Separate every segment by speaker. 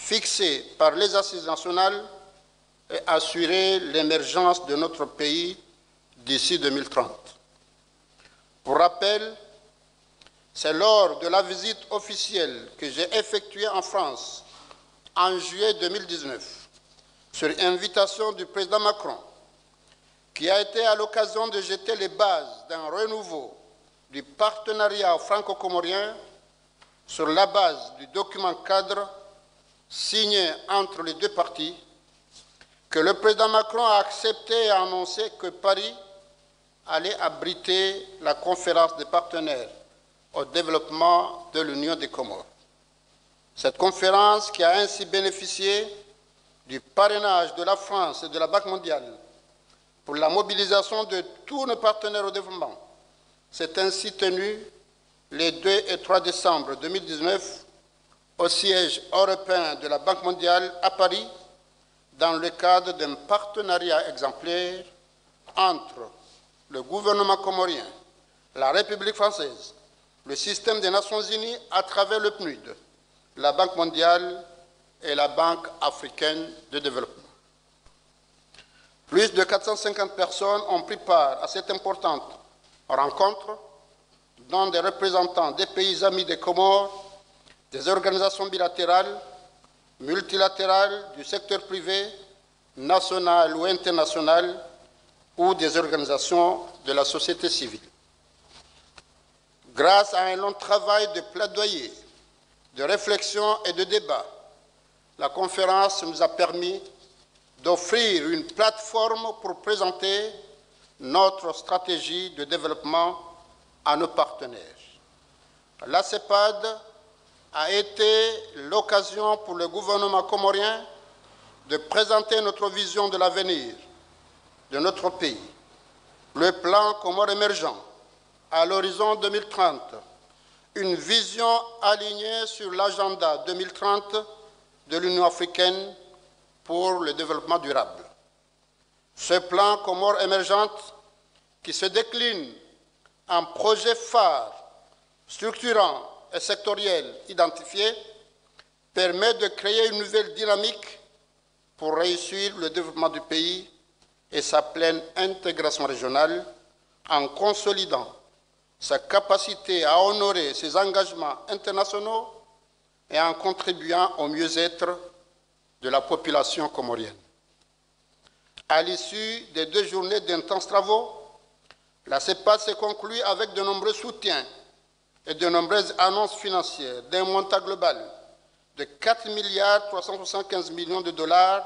Speaker 1: fixés par les assises nationales et assurer l'émergence de notre pays d'ici 2030. Pour rappel, c'est lors de la visite officielle que j'ai effectuée en France en juillet 2019, sur invitation du président Macron, qui a été à l'occasion de jeter les bases d'un renouveau du partenariat franco-comorien sur la base du document cadre signé entre les deux parties, que le président Macron a accepté et a annoncé que Paris allait abriter la conférence des partenaires au développement de l'Union des Comores. Cette conférence, qui a ainsi bénéficié du parrainage de la France et de la Banque mondiale pour la mobilisation de tous nos partenaires au développement, s'est ainsi tenue les 2 et 3 décembre 2019 au siège européen de la Banque mondiale à Paris, dans le cadre d'un partenariat exemplaire entre le gouvernement comorien, la République française, le système des Nations Unies à travers le PNUD, la Banque mondiale et la Banque africaine de développement. Plus de 450 personnes ont pris part à cette importante rencontre, dont des représentants des pays amis des Comores, des organisations bilatérales, multilatérales, du secteur privé, national ou international, ou des organisations de la société civile. Grâce à un long travail de plaidoyer, de réflexion et de débat, la conférence nous a permis d'offrir une plateforme pour présenter notre stratégie de développement à nos partenaires. La CEPAD a été l'occasion pour le gouvernement comorien de présenter notre vision de l'avenir de notre pays, le plan Comores émergent à l'horizon 2030, une vision alignée sur l'agenda 2030 de l'Union africaine pour le développement durable. Ce plan Comores émergente, qui se décline en projets phares, structurants et sectoriels identifiés, permet de créer une nouvelle dynamique pour réussir le développement du pays et sa pleine intégration régionale, en consolidant sa capacité à honorer ses engagements internationaux et en contribuant au mieux-être de la population comorienne. À l'issue des 2 journées d'intenses travaux, la CEPAD s'est conclue avec de nombreux soutiens et de nombreuses annonces financières d'un montant global de 4,375 milliards de dollars,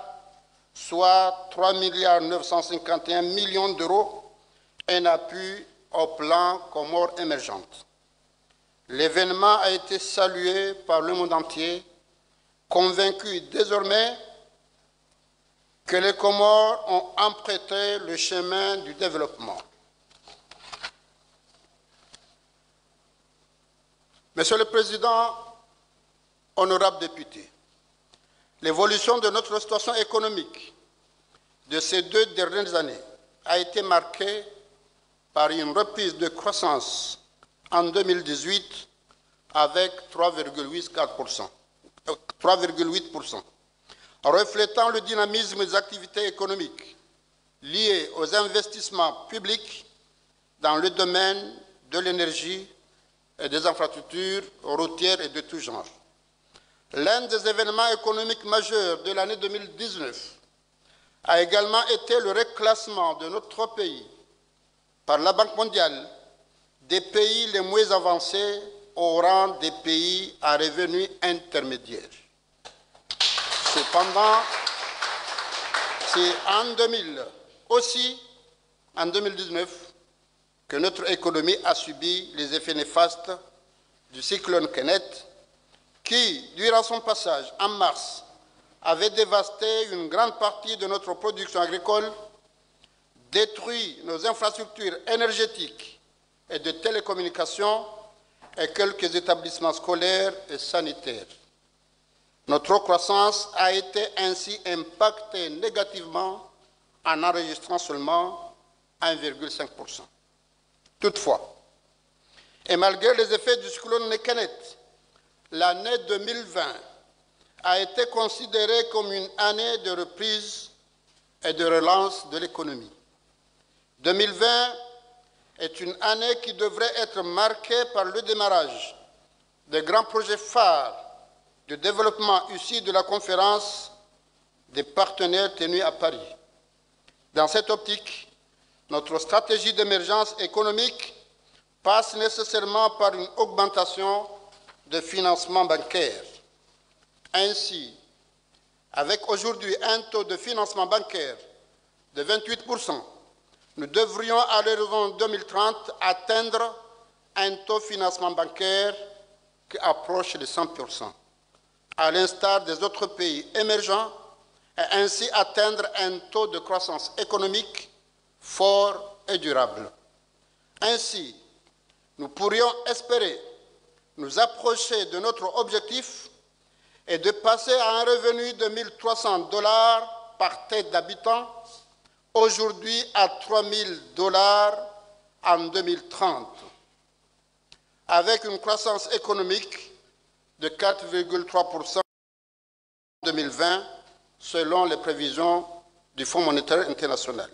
Speaker 1: soit 3,951 milliards d'euros, un appui au plan Comores émergentes. L'événement a été salué par le monde entier, convaincu désormais que les Comores ont emprunté le chemin du développement. Monsieur le Président, honorables députés, l'évolution de notre situation économique de ces 2 dernières années a été marquée par une reprise de croissance en 2018 avec 3,8%, reflétant le dynamisme des activités économiques liées aux investissements publics dans le domaine de l'énergie et des infrastructures routières et de tout genre. L'un des événements économiques majeurs de l'année 2019 a également été le reclassement de notre pays par la Banque mondiale des pays les moins avancés au rang des pays à revenus intermédiaires. Cependant, c'est en 2019, que notre économie a subi les effets néfastes du cyclone Kenneth, qui, durant son passage en mars, avait dévasté une grande partie de notre production agricole, détruit nos infrastructures énergétiques et de télécommunications et quelques établissements scolaires et sanitaires. Notre croissance a été ainsi impactée négativement en enregistrant seulement 1,5%. Toutefois, et malgré les effets du cyclone Kenneth, l'année 2020 a été considérée comme une année de reprise et de relance de l'économie. 2020 est une année qui devrait être marquée par le démarrage des grands projets phares de développement issus de la conférence des partenaires tenus à Paris. Dans cette optique, notre stratégie d'émergence économique passe nécessairement par une augmentation de financement bancaire. Ainsi, avec aujourd'hui un taux de financement bancaire de 28%, nous devrions à l'horizon 2030 atteindre un taux de financement bancaire qui approche les 100%, à l'instar des autres pays émergents, et ainsi atteindre un taux de croissance économique fort et durable. Ainsi, nous pourrions espérer nous approcher de notre objectif et de passer à un revenu de $1 300 par tête d'habitant, aujourd'hui à $3 000 en 2030, avec une croissance économique de 4,3% en 2020, selon les prévisions du Fonds monétaire international.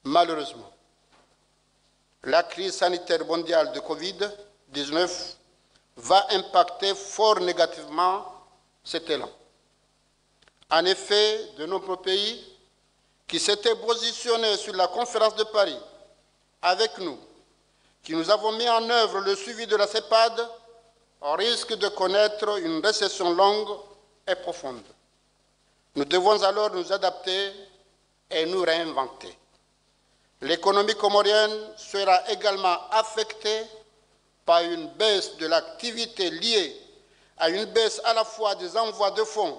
Speaker 1: Malheureusement, la crise sanitaire mondiale de Covid-19 va impacter fort négativement cet élan. En effet, de nombreux pays qui s'étaient positionnés sur la conférence de Paris avec nous, qui nous avons mis en œuvre le suivi de la CEPAD, risquent de connaître une récession longue et profonde. Nous devons alors nous adapter et nous réinventer. L'économie comorienne sera également affectée par une baisse de l'activité liée à une baisse à la fois des envois de fonds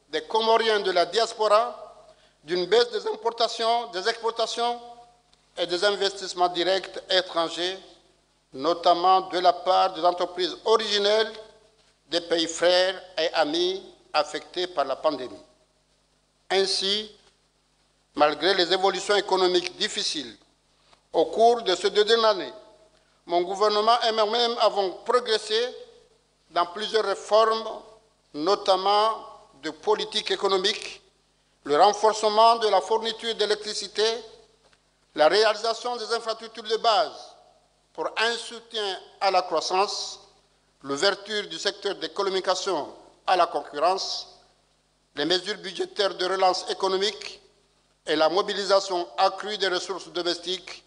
Speaker 1: des Comoriens de la diaspora, d'une baisse des importations, des exportations et des investissements directs étrangers, notamment de la part des entreprises originelles des pays frères et amis affectés par la pandémie. Ainsi, malgré les évolutions économiques difficiles au cours de ces 2 dernières années, mon gouvernement et moi-même avons progressé dans plusieurs réformes, notamment de politique économique, le renforcement de la fourniture d'électricité, la réalisation des infrastructures de base pour un soutien à la croissance, l'ouverture du secteur des communications à la concurrence, les mesures budgétaires de relance économique et la mobilisation accrue des ressources domestiques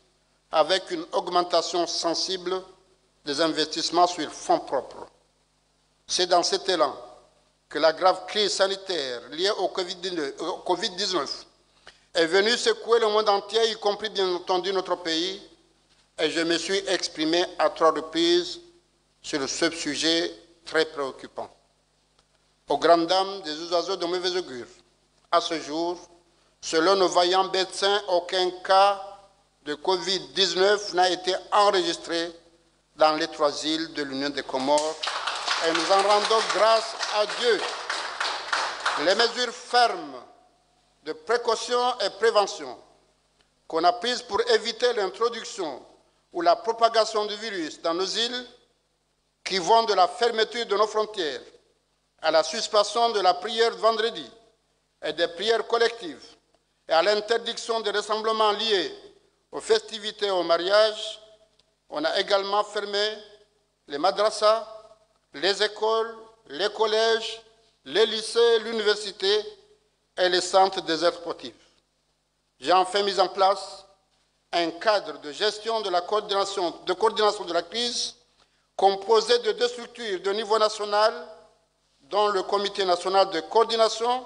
Speaker 1: avec une augmentation sensible des investissements sur fonds propres. C'est dans cet élan que la grave crise sanitaire liée au Covid-19 est venue secouer le monde entier, y compris bien entendu notre pays, et je me suis exprimé à 3 reprises sur ce sujet très préoccupant. Aux grandes dames des oiseaux de mauvais augure, à ce jour, selon nos vaillants médecins, aucun cas de Covid-19 n'a été enregistré dans les 3 îles de l'Union des Comores et nous en rendons grâce à Dieu. Les mesures fermes de précaution et prévention qu'on a prises pour éviter l'introduction ou la propagation du virus dans nos îles, qui vont de la fermeture de nos frontières à la suspension de la prière de vendredi et des prières collectives et à l'interdiction des rassemblements liés aux festivités et aux mariages, on a également fermé les madrasas, les écoles, les collèges, les lycées, l'université et les centres des aires sportives. J'ai enfin mis en place un cadre de gestion de la coordination de la crise composé de 2 structures de niveau national, dont le Comité national de coordination,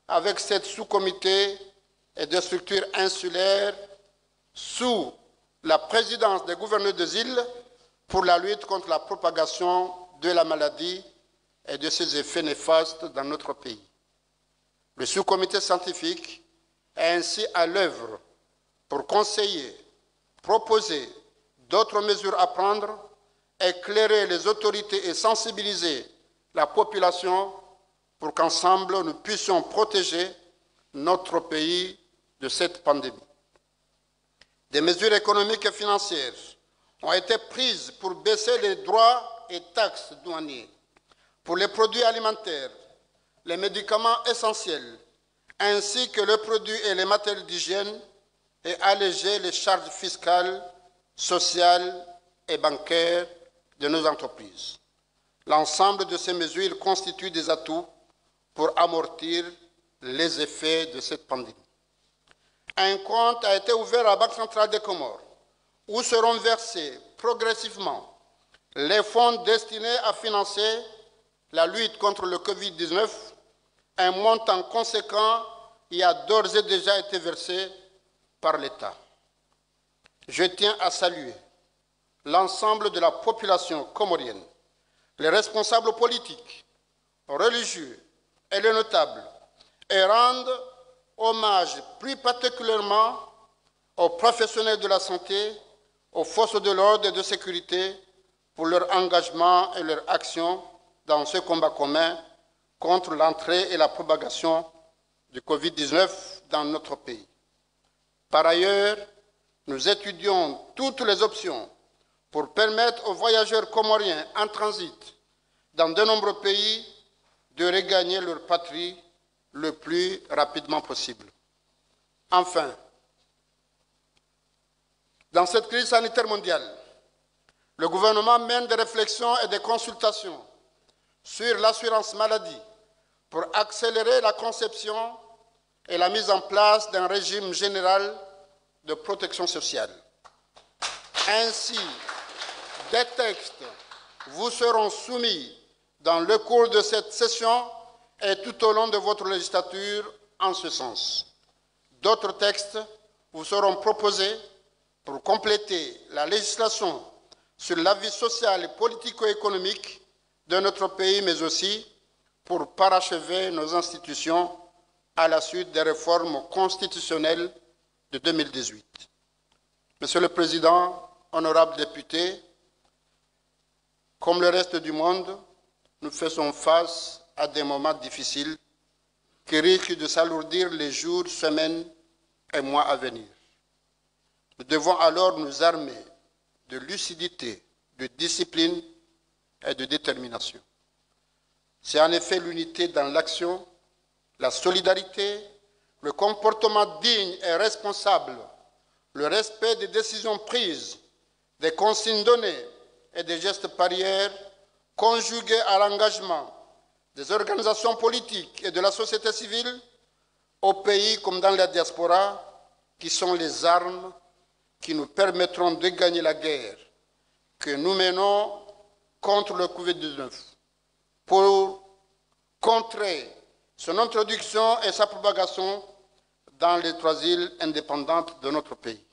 Speaker 1: avec 7 sous-comités et 2 structures insulaires sous la présidence des gouverneurs des îles pour la lutte contre la propagation de la maladie et de ses effets néfastes dans notre pays. Le sous-comité scientifique est ainsi à l'œuvre pour conseiller, proposer d'autres mesures à prendre, éclairer les autorités et sensibiliser la population pour qu'ensemble nous puissions protéger notre pays de cette pandémie. Des mesures économiques et financières ont été prises pour baisser les droits et taxes douaniers pour les produits alimentaires, les médicaments essentiels, ainsi que les produits et les matériels d'hygiène, et alléger les charges fiscales, sociales et bancaires de nos entreprises. L'ensemble de ces mesures constituent des atouts pour amortir les effets de cette pandémie. Un compte a été ouvert à la Banque centrale des Comores, où seront versés progressivement les fonds destinés à financer la lutte contre le Covid-19. Un montant conséquent y a d'ores et déjà été versé par l'État. Je tiens à saluer l'ensemble de la population comorienne, les responsables politiques, religieux et les notables, et rendre hommage plus particulièrement aux professionnels de la santé, aux forces de l'ordre et de sécurité pour leur engagement et leur action dans ce combat commun contre l'entrée et la propagation du Covid-19 dans notre pays. Par ailleurs, nous étudions toutes les options pour permettre aux voyageurs comoriens en transit dans de nombreux pays de regagner leur patrie le plus rapidement possible. Enfin, dans cette crise sanitaire mondiale, le gouvernement mène des réflexions et des consultations sur l'assurance maladie pour accélérer la conception et la mise en place d'un régime général de protection sociale. Ainsi, des textes vous seront soumis dans le cours de cette session et tout au long de votre législature en ce sens. D'autres textes vous seront proposés pour compléter la législation sur la vie sociale et politico-économique de notre pays, mais aussi pour parachever nos institutions à la suite des réformes constitutionnelles de 2018. Monsieur le Président, honorables députés, comme le reste du monde, nous faisons face à des moments difficiles qui risquent de s'alourdir les jours, semaines et mois à venir. Nous devons alors nous armer de lucidité, de discipline et de détermination. C'est en effet l'unité dans l'action, la solidarité, le comportement digne et responsable, le respect des décisions prises, des consignes données et des gestes barrières, conjugués à l'engagement des organisations politiques et de la société civile, au pays comme dans la diaspora, qui sont les armes qui nous permettront de gagner la guerre que nous menons contre le Covid-19 pour contrer son introduction et sa propagation dans les 3 îles indépendantes de notre pays.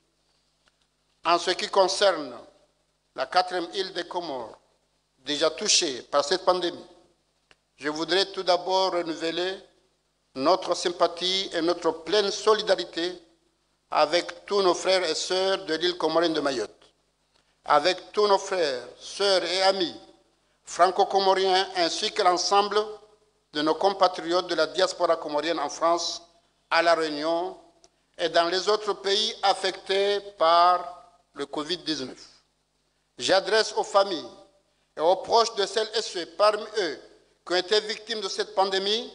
Speaker 1: En ce qui concerne la 4e île des Comores, déjà touchée par cette pandémie, je voudrais tout d'abord renouveler notre sympathie et notre pleine solidarité avec tous nos frères et sœurs de l'île comorienne de Mayotte, avec tous nos frères, sœurs et amis franco-comoriens ainsi que l'ensemble de nos compatriotes de la diaspora comorienne en France, à La Réunion et dans les autres pays affectés par le Covid-19. J'adresse aux familles et aux proches de celles et ceux parmi eux qui ont été victimes de cette pandémie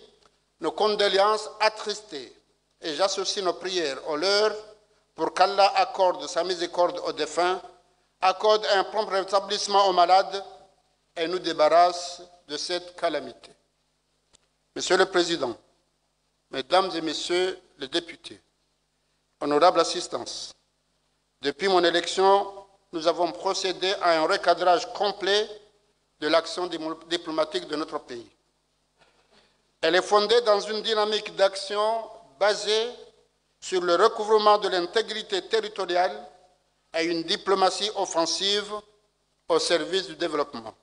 Speaker 1: nos condoléances attristées et j'associe nos prières aux leurs pour qu'Allah accorde sa miséricorde aux défunts, accorde un prompt rétablissement aux malades et nous débarrasse de cette calamité. Monsieur le Président, Mesdames et Messieurs les députés, honorable assistance, depuis mon élection, nous avons procédé à un recadrage complet de l'action diplomatique de notre pays. Elle est fondée dans une dynamique d'action basée sur le recouvrement de l'intégrité territoriale et une diplomatie offensive au service du développement.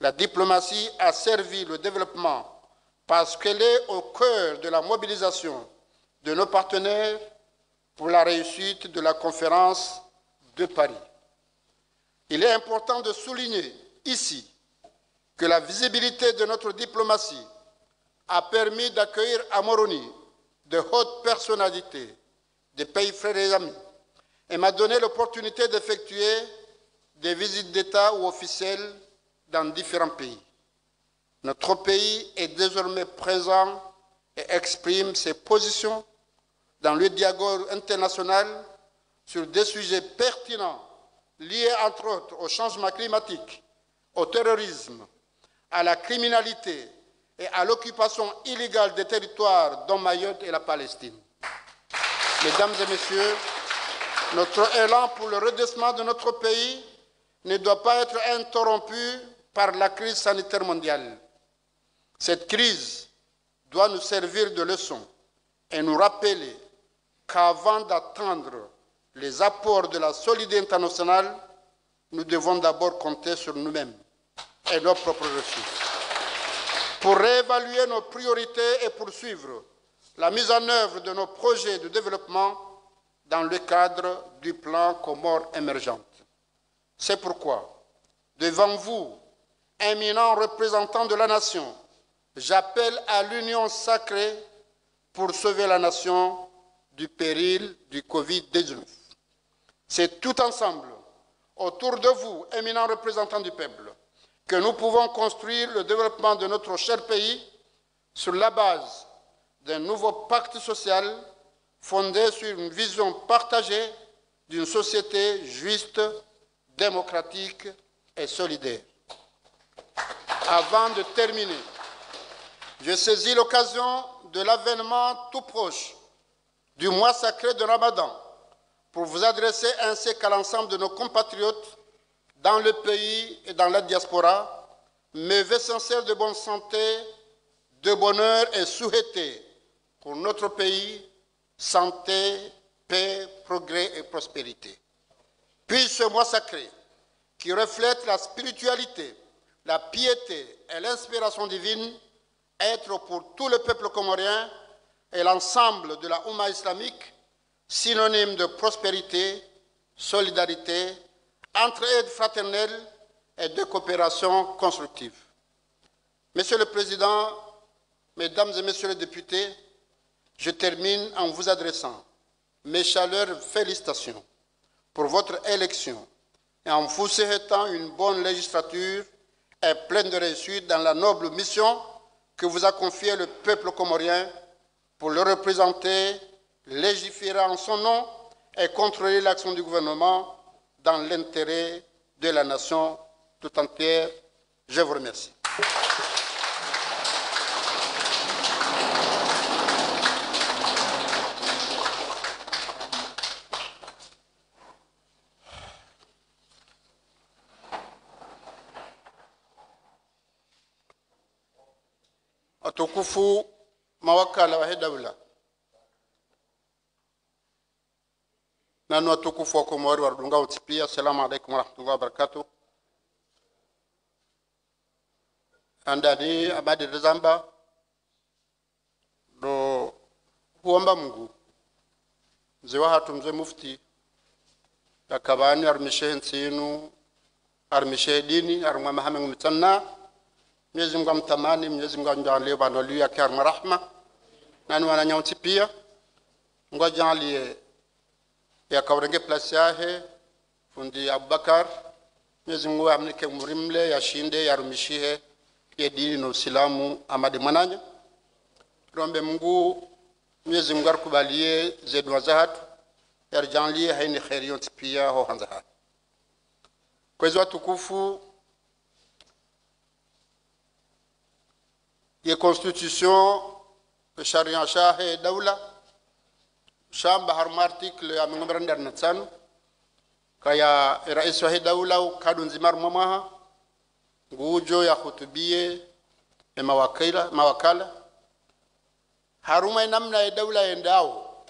Speaker 1: La diplomatie a servi le développement parce qu'elle est au cœur de la mobilisation de nos partenaires pour la réussite de la conférence de Paris. Il est important de souligner ici que la visibilité de notre diplomatie a permis d'accueillir à Moroni de hautes personnalités des pays frères et amis et m'a donné l'opportunité d'effectuer des visites d'État ou officielles dans différents pays. Notre pays est désormais présent et exprime ses positions dans le dialogue international sur des sujets pertinents liés entre autres au changement climatique, au terrorisme, à la criminalité et à l'occupation illégale des territoires dont Mayotte et la Palestine. Mesdames et messieurs, notre élan pour le redressement de notre pays ne doit pas être interrompu par la crise sanitaire mondiale. Cette crise doit nous servir de leçon et nous rappeler qu'avant d'attendre les apports de la solidarité internationale, nous devons d'abord compter sur nous-mêmes et nos propres ressources. Pour réévaluer nos priorités et poursuivre la mise en œuvre de nos projets de développement dans le cadre du plan Comores émergente. C'est pourquoi, devant vous, éminents représentants de la nation, j'appelle à l'union sacrée pour sauver la nation du péril du Covid-19. C'est tout ensemble, autour de vous, éminents représentants du peuple, que nous pouvons construire le développement de notre cher pays sur la base d'un nouveau pacte social fondé sur une vision partagée d'une société juste, démocratique et solidaire. Avant de terminer, je saisis l'occasion de l'avènement tout proche du mois sacré de Ramadan pour vous adresser ainsi qu'à l'ensemble de nos compatriotes dans le pays et dans la diaspora, mes vœux sincères de bonne santé, de bonheur et souhaités pour notre pays, santé, paix, progrès et prospérité. Puis ce mois sacré, qui reflète la spiritualité, la piété et l'inspiration divine, être pour tout le peuple comorien et l'ensemble de la Oumma islamique synonyme de prospérité, solidarité, entraide fraternelle et de coopération constructive. Monsieur le Président, Mesdames et Messieurs les députés, je termine en vous adressant mes chaleureuses félicitations pour votre élection et en vous souhaitant une bonne législature et pleine de réussite dans la noble mission que vous a confiée le peuple comorien pour le représenter, légiférer en son nom et contrôler l'action du gouvernement dans l'intérêt de la nation tout entière. Je vous remercie. Watukufu mawakala wa dawla nanu watukufu wa Komori warudunga utipia. Assalamu alaikum warahmatullahi wabarakatuh. Andani Amadi Rizamba do huomba Mungu mzee wa hatu mzee mufti yakabani armishe nsinu armishe dini armwa mahame ngumtanna Mwenyezi Mungu amtamani, Mwenyezi Mungu amjalie banoli yake armarahma nani wananyauti pia Mungu ajalie ya kaurenge place yahe fundi Abubakar. Mwenyezi Mungu amnike murimle yashinde yarumishihe ya dini na Uislamu amade mwananya. Rombe Mungu Mwenyezi Mungu akubalie zedwa zahatu yarjanlie haini khairiyon pia ho hanzaha. Kwa hizo watukufu ye constitution sharia shahe dawla shamba har article ya mngamrandar natsanu kaya rais wa dawla kadun zimar mamaha ngujo ya khutubie mawakala haruma namna ya dawla endao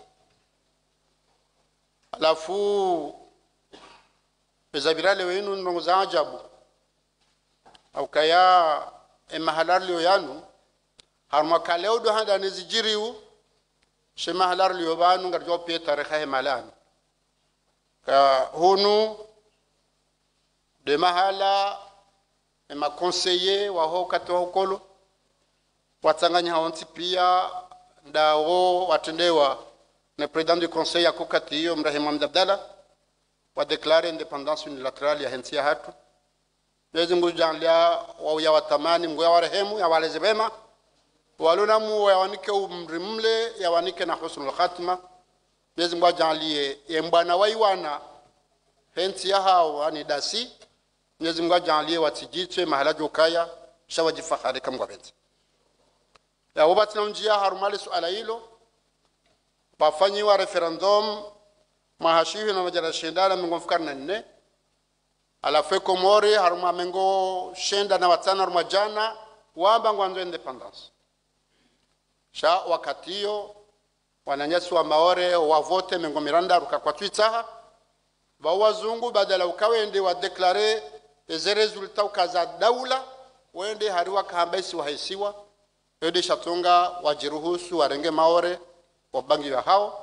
Speaker 1: alafu bezabirale wenu ndongo za ajabu au kaya mahalar liyo yanu harma kaleo do handa nezijiriu she mahalar liyo banu ngarjo pe tarikha malan ka hunu de mahala ma conseiller wa ho kato hokolo watanganya haonti pia ndawo watendewa na président du conseil akokatiyo Ibrahim Abdallah wa déclarer indépendance unilatérale ya hensia hatu Mwenyezi Mungu jalia wa ya watamani Mungu ya warehemu ya waleze bema walona mu yawanike umri mle yawanike na husnul khatima. Mwenyezi Mungu jalie yembana waiwana henti ya hao ani dasi. Mwenyezi Mungu jalie watijiche mahala jokaya shawaji fakhari kama gabenti ya wabati na njia harumali suala hilo bafanyiwa referendum mahashihi na majara shindana mingo mfukarna nne alafu Komori haruma mingo shenda na watana haruma jana wamba ngwanzo independence sha wakati hiyo wananyasi wa maore wavote mingo miranda ruka kwa Twitter ba wazungu badala ukawende wa declare eze resulta ukaza daula wende hariwa kahambesi wahaisiwa yode shatunga wajiruhusu warenge maore wabangi wa hao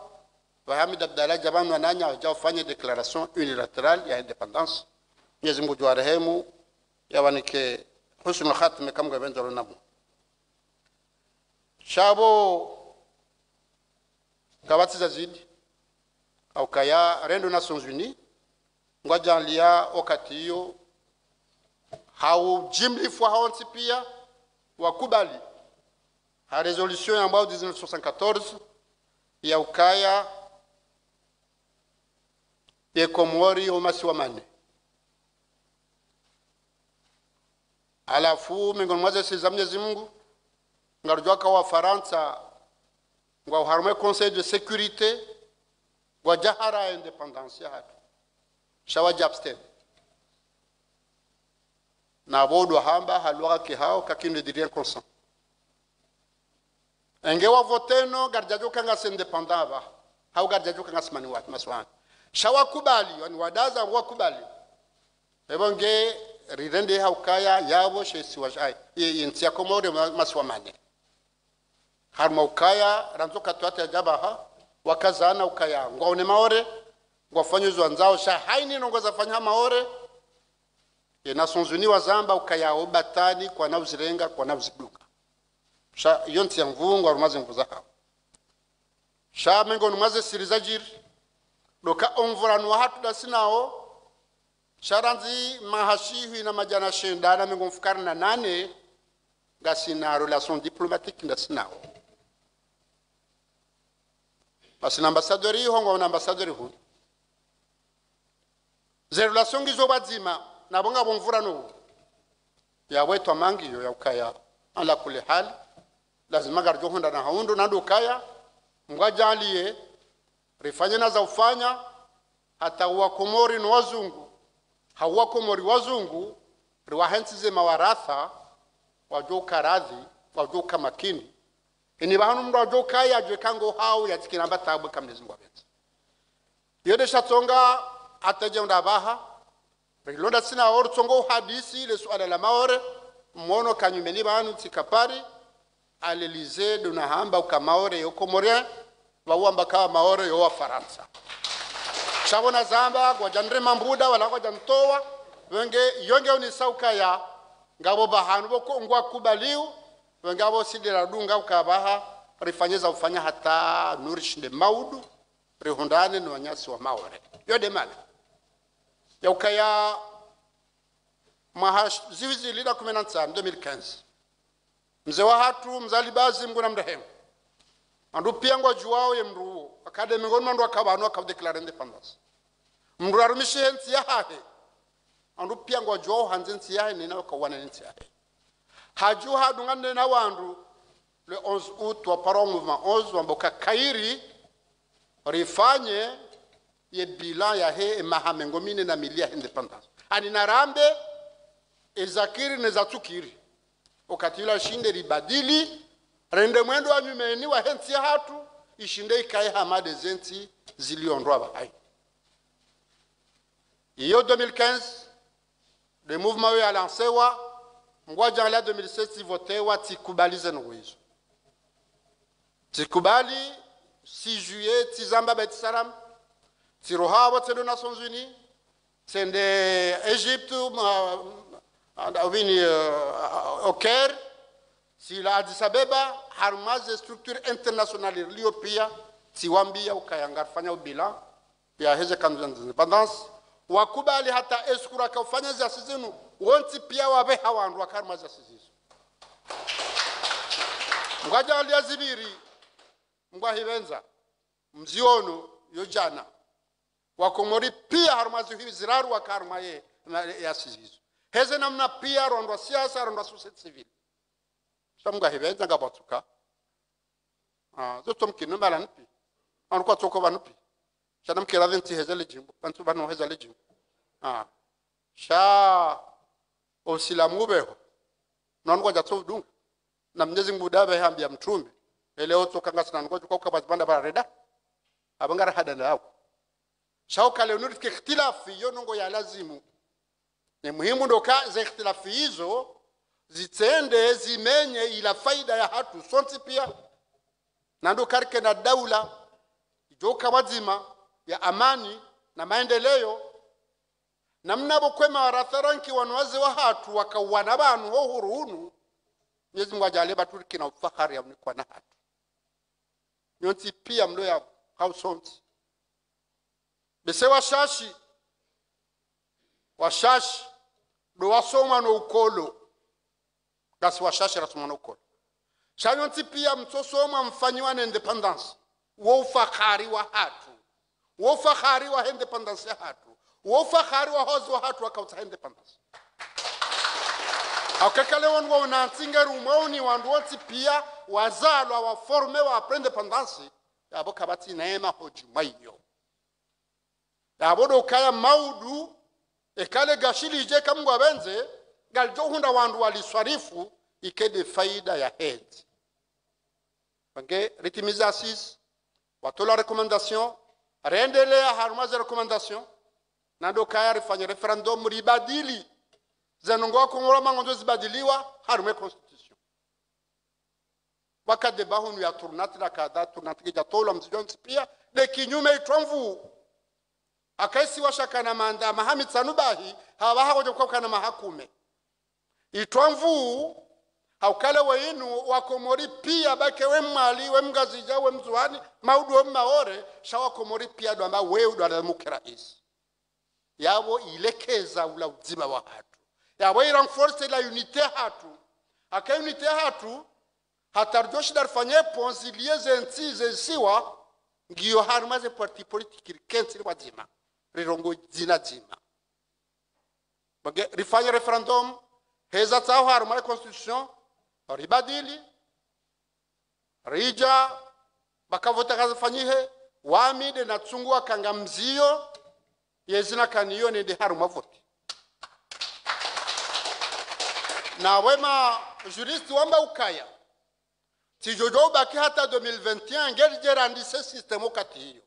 Speaker 1: Hamid Abdallah Jabanu wananya wajafanya declaration unilaterale ya independence. Mwenyezi Mungu warehemu yawanike husnul khatima kama gavendo nabu shabo kawati zazidi au kaya rendo Nations Unies ngwajalia wakati hiyo hao jimlifu haonti pia wakubali ha resolution ambayo 1974 ya ukaya ya Komori umasi wa mane alafu miongoni mwaze si za Mwenyezi Mungu ngarujwa kwa Faransa ngwa harume Conseil de sécurité ngwa jahara independence ya hatu shawaji abstain na bodo hamba halwa kihao kakinde dirien consent engewa voteno garjajo kanga independant ba hau garjajo kanga smani wat maswan shawakubali yani wadaza wakubali ebonge rirende haukaya yabo shesi wajai yintia Komori maswamane harma ukaya ranzoka twate jabaha wakazana ukaya ngone maore ngwafanyuzwa nzao sha haini nongoza fanya maore ye Nations Unies wazamba ukaya obatani kwa nauzirenga kwa nauziduka sha yonti ya mvungu arumaze mvuza hao sha mengo numaze sirizajiri doka onvuranu hatu dasinao sharanzi mahashihi na majana shindana mengo mfukarna nane gasina relation diplomatique ndasinao basina ambassadeur hongo na ambassadeur hu ze relation gizo bazima na bonga bomvurano ya wetu mangi yo ya ukaya ala kule hali lazima garjo honda na haundu na dukaya ngwajalie rifanye na za ufanya hata wa Komori na wazungu hawa Komori wazungu riwahensize mawaratha wajoka radhi wajoka makini ini bahanu mdo wajoka ya jwekango hao ya tikinamba tabu kamnezi mwabeti yode shatonga ataje ndabaha rilonda sina ortongo hadisi le suala la maore mmono kanyumeni bahanu tikapari alelize duna hamba ukamaore yo Komorien wawamba kawa maore yo wa Faransa shabona zamba kwa jandre mambuda wala kwa jantoa wenge yonge unisauka ya ngabo bahanu boko ngwa kubaliu wenge abo sidira dunga ukabaha rifanyeza ufanya hata nourishinde maudu rihundane no wanyasi wa maore yode mala ya ukaya mahash ziwizi lida 2015 mzee wa hatu mzalibazi mguna mrehemu andu piangwa juwao ye mruo akademi ngoni mandu akabanu akadeclare independence mru arumishi henti ya hahe andu piangwa juwao hanzenti ya hahe nina wakawana henti ya hahe haju hadungane na wandu le 11 août wa paro mouvement 11 wamboka kairi rifanye ye bilan ya he mahamengo mine na milia independence ani narambe ezakiri nezatukiri okatila shinde ribadili rende mwendo wa nyumeni wa henti ya hatu ishinde ikaye hamade zenti ziliondwa bahai iyo 2015 le mouvement ya lancewa ngwaja la 2016 votewa tikubalize nuizo tikubali 6 juillet tizamba betsaram tirohawa tendo Nations Unies tende Egypte awini au Caire si la Addis Abeba harmaze structure internationale liyo pia tiwambia ukayanga fanya bilan ya heze kanzu independence wakubali hata eskura kufanya za sizinu wonti pia wabe hawandu wakarma za sizizo mwaja aliazibiri mwa hivenza mziono yojana wakomori pia harumazi hivi ziraru wakarma ye ya sizizo heze namna pia rondo siasa rondo society civil samga hivenza ngabatuka zoto mkino malanpi anko toko banupi shana mkira venti heze lejimbo bantu bano heze lejimbo sha osilamu beho nongo jatso dunga na mnyezi ngudabe hambia mtume eleo toka ngasana ngo kwa bazibanda bareda abangara hada nao shao kale unurike ikhtilafi yo nongo ya lazimu ni muhimu ndoka za ikhtilafi hizo zitende zimenye ila faida ya hatu sonti pia na ndo karike na daula joka wazima ya amani na maendeleo na mnabo kwema waratharanki wanwaze wa hatu wakawana banu ho hurunu Mwenyezi Mungu ajalie baturiki na ufahari ya mnikwa na hatu nyonti pia mlo ya hausonti bese washashi do wasoma no ukolo gasi washashi rasoma no ukolo shanyonti pia mtosoma mfanyiwa na independence wo ufahari wa hatu wo ufahari wa independence ya hatu wo ufahari wa hozo wa hatu wakauta independence akakale wangu wanantinga rumoni wanduoti pia wazalwa wa forme wa aprende pendansi yabo kabati neema hojumayo yabo kaya maudu ekale gashili je kamgwa benze galjo hunda wandu waliswarifu ikede faida ya head bange ritimiza assis watola recommandation rendelea harumaza recommandation nando kaya rifanya referendum ribadili zanongo kongora mangondo zibadiliwa harume constitution waka debahu ya turnati na kada turnati kija tola mzijonzi pia de kinyume itwamvu akaisi washakana manda Mohamed Sanubahi hawa hakoje kwa kana mahakume itwamvu haukale weinu wakomori pia bake we mali we mgazija we mzuani maudu we maore shawa komori pia ndo amba we udwa mukirais yabo ilekeza ula uzima wa hatu yabo renforce la unité hatu aka unité hatu hatarjoshi darfanye ponzilie zenti zensiwa ngiyo harumaze parti politique kensi wazima rirongo zina zima bage rifanye referendum heza tao harumaze constitution ribadili rija bakavota kazifanyihe wamide na tsungua kanga mzio yezina kaniyo nende haruma voti na wema juriste wamba ukaya tijojo baki hata 2021 ngeli jerandise system okati hiyo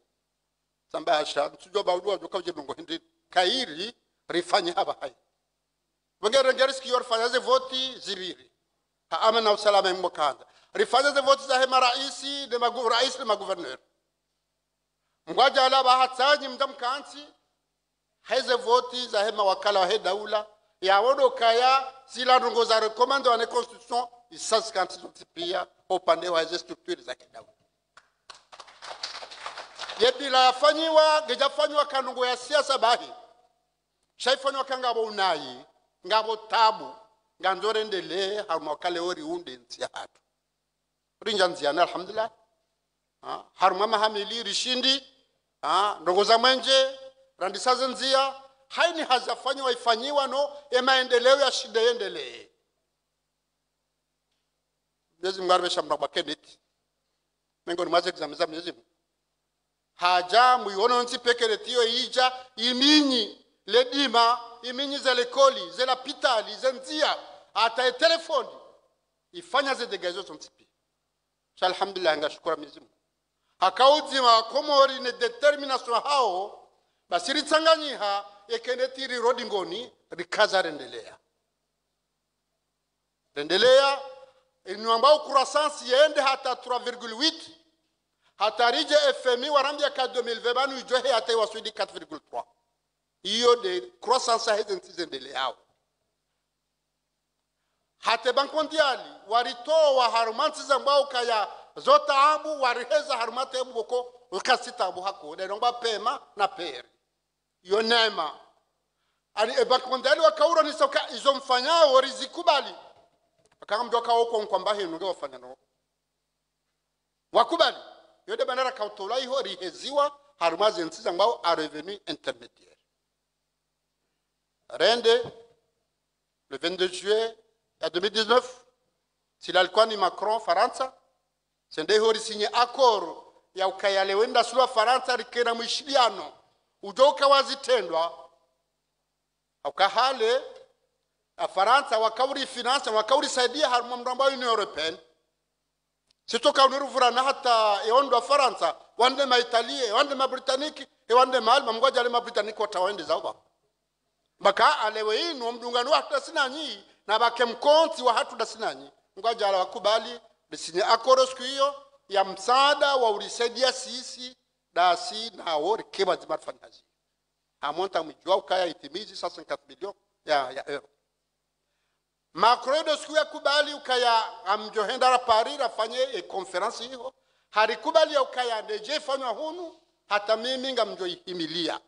Speaker 1: samba asha tujoba udwa joka jebongo hindi kairi rifanye haba hai wengere ngeri sikiyor fanyaze voti zibiri amana usalama mbokanda rifanyaze voti za hema raisi de rais de gouverneur ngwaja ala bahatsanyi mdamkansi heze voti za hema wakala wa daula ya wodo kaya sila ndongo za recommande wa constitution isas kanti pia opande wa hizo structure za daula yebila yafanyiwa gejafanywa kanungo ya siasa bahi shaifanywa kangabo unayi ngabo tabu nganzore ndele haruma kale ori unde ntia hatu rinja nziana alhamdulillah haruma mahamili rishindi ndongo za mwenje randisaze nzia haini hazafanywa ifanyiwa no maendeleo ya shida yendelee Mwenyezi Mungu arabesha mraba keneti mengo ni maze examiza Mwenyezi Mungu haja muiona nti pekeretio ija iminyi ledima iminyi za lekoli za la pitali za nzia ata telefoni ifanya ze degazo tontipi alhamdulillah ngashukuru Mwenyezi Mungu akauzima komori ne determination hao basiri tsanganyiha ekenetiri rodingoni rikaza rendelea inuambao croissance yende hata 3,8 hata rije FMI warambia ka 2020 banu ijohe hata wasudi 4,3 hiyo de croissance hazendelea hata bank mondiali waritoa harumanti zambao kaya zota abu wariheza harumate ebu boko ukasita abu hako de nomba pema na peri yo nema ani ebakondali wakaura ni soka izomfanya warizikubali akamjwa huko kwamba hino ndio wafanya no wakubali yode banara kautola iho riheziwa harumaze nsiza ngao a revenu intermédiaire rende le 22 juillet 2019 s'il alikuwa ni Macron Faransa sende hori sinye accord ya ukayale wenda sulwa Faransa rikena mwishiliano ujoka wazitendwa ukahale Faransa wakauri finance wakauri saidia harumwa mramba Union Européenne sitoka uniruvura na hata eondo Faransa wande ma Italie wande ma Britannique wande ma Alma mgoja le ma Britannique watawaende zao baka alewe ino mdungano hata sinanyi na bake mkonti wa hatu da sinanyi ngoja ala wakubali bisinye akoro siku hiyo ya msaada wa ulisaidia sisi dasi na wori keba zimarfanyaji amonta mjua ukaya itimizi sasa 4 milioni ya euro Macron de siku ya kubali ukaya amjohenda la Paris afanye conference hiyo harikubali ukaya ndeje fanywa hunu hata mimi ngamjoihimilia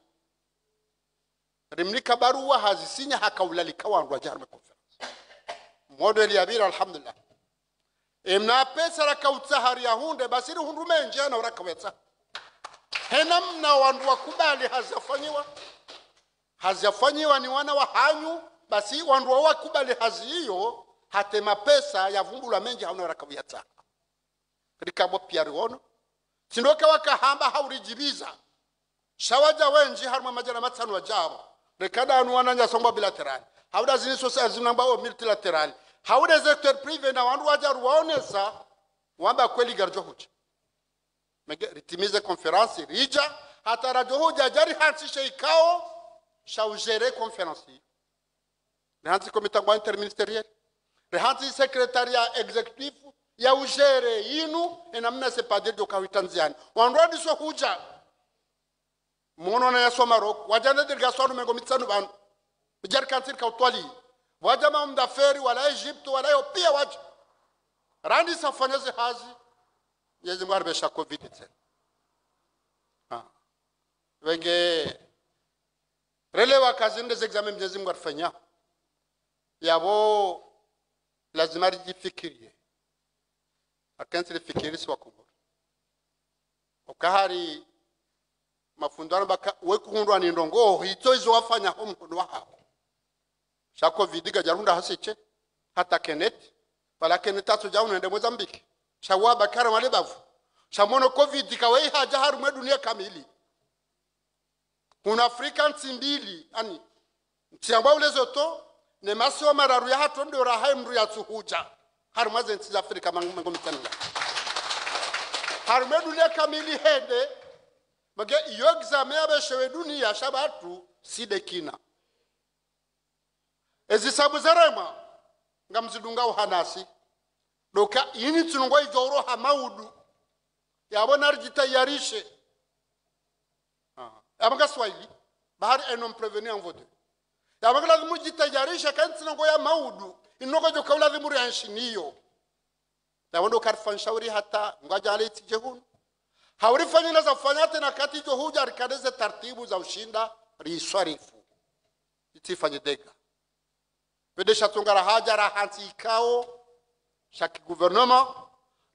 Speaker 1: rimlika barua hazisinya hakaulalika wandu wa jarme conference model ya bila alhamdulillah emna pesa la kautsahari ya hunde basiri hundu menje na urakawetsa henamna wandu wakubali hazifanyiwa ni wana wa hanyu basi wandu wakubali hazi hiyo hate mapesa ya vumbula menje hauna urakawetsa rikabo piariono sindoka wakahamba haurijibiza shawaja wenji haruma majana matsanu wajabo rekada anu wananya somba bilateral hauda zini sosa zinamba multilateral hauda sector privé na wandu wajaru waonesa wamba kweli garjo huja ritimize conference rija hata rajo huja jari hansi sheikao shaujere conference rehansi comité interministériel rehansi secrétariat exécutif ya ujere inu enamna sepadir do kawitanziani wandu wadiso huja mono na yaso Marok wajana dirga sonu mengo mitsanu ban bijar kantir ka utwali wajama mdaferi wala Egypt wala Ethiopia waj randi safanyeze hazi yezi mwarbe sha covid tena wenge relewa kazinde examen mjezi mwarfanya yabo lazima rijifikirie akansi fikiri si wakumuru ukahari mafundano baka wekuhundwa ni ndongo hito izo wafanya ho mkono wao shako vidiga jarunda hasiche hata Kenneth bala Kenneth atujauna nende Mozambique shawa bakara wale bavu shamono covid kawe haja harume dunia kamili kuna Afrika ntimbili ani ntiamba ulezoto ne masio mararu ya hatu ndo rahai mru ya tsuhuja harumaze nti Afrika mango mitanga harume dunia kamili hende bage iyo examen abeshewe dunia shabatu sidekina ezisabu zarema ngamzidunga uhanasi doka yini tunungwa ijoro hamaudu yabona rjitayarishe abanga Swahili bahari enom prevenir en vote yabanga lazimu jitayarisha kanti tunungwa ya maudu inoko jo kaula lazimu rianshiniyo yawondo karfan shauri hata ngajale tijehun haurifanya na zafanya tena kati jo huja rikadeze taratibu za ushinda riswarifu itifanye dega pedesha tungara haja rahanti ikao chaque gouvernement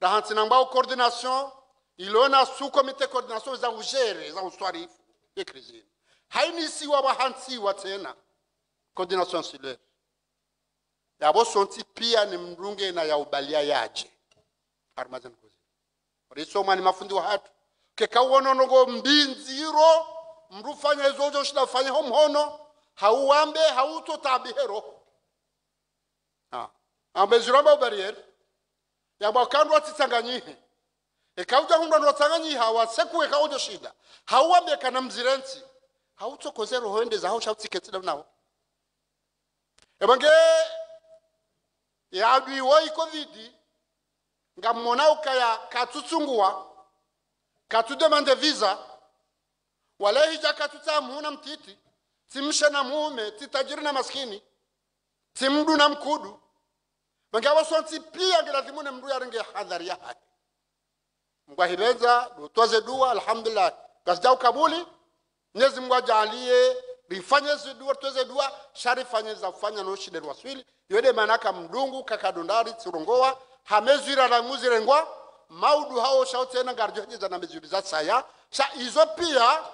Speaker 1: rahanti nambao coordination ilona sous comité coordination za ujere za uswarifu ekrizini haini siwa wahanti watena coordination sile yabo sonti pia ni mrunge na ya ubalia yaje armazen kuzi risoma ni mafundi wa hatu kekawono ngo mbinziro mrufanya zozo shidafanya hono hauambe hauto tabihero ambeziromba barrier ya bakandwa tsanganyihe ekauja hundwa ndo tsanganyihe hawaseku ekauja shida hauambe kana mzirensi hauto kozero hoende za hausha tiketsi nao ebange ya bi woi covid ngamona ukaya katutsungua katu demande visa wala hija katutamu na mtiti timsha na mume titajiri na maskini timdu na mkudu bangawa sonti pia ngelazimu na mdu ya renge hadhari ya haki mgwahibenza dotoze dua alhamdulillah kasjau kabuli Mwenyezi Mungu ajalie rifanye zidua tuweze dua shari fanye za fanya no shide waswili yode manaka mdungu kakadondari tsirongoa hamezwira la muzirengwa maudu hao shautena garjoje za namezuriza saya sha izo pia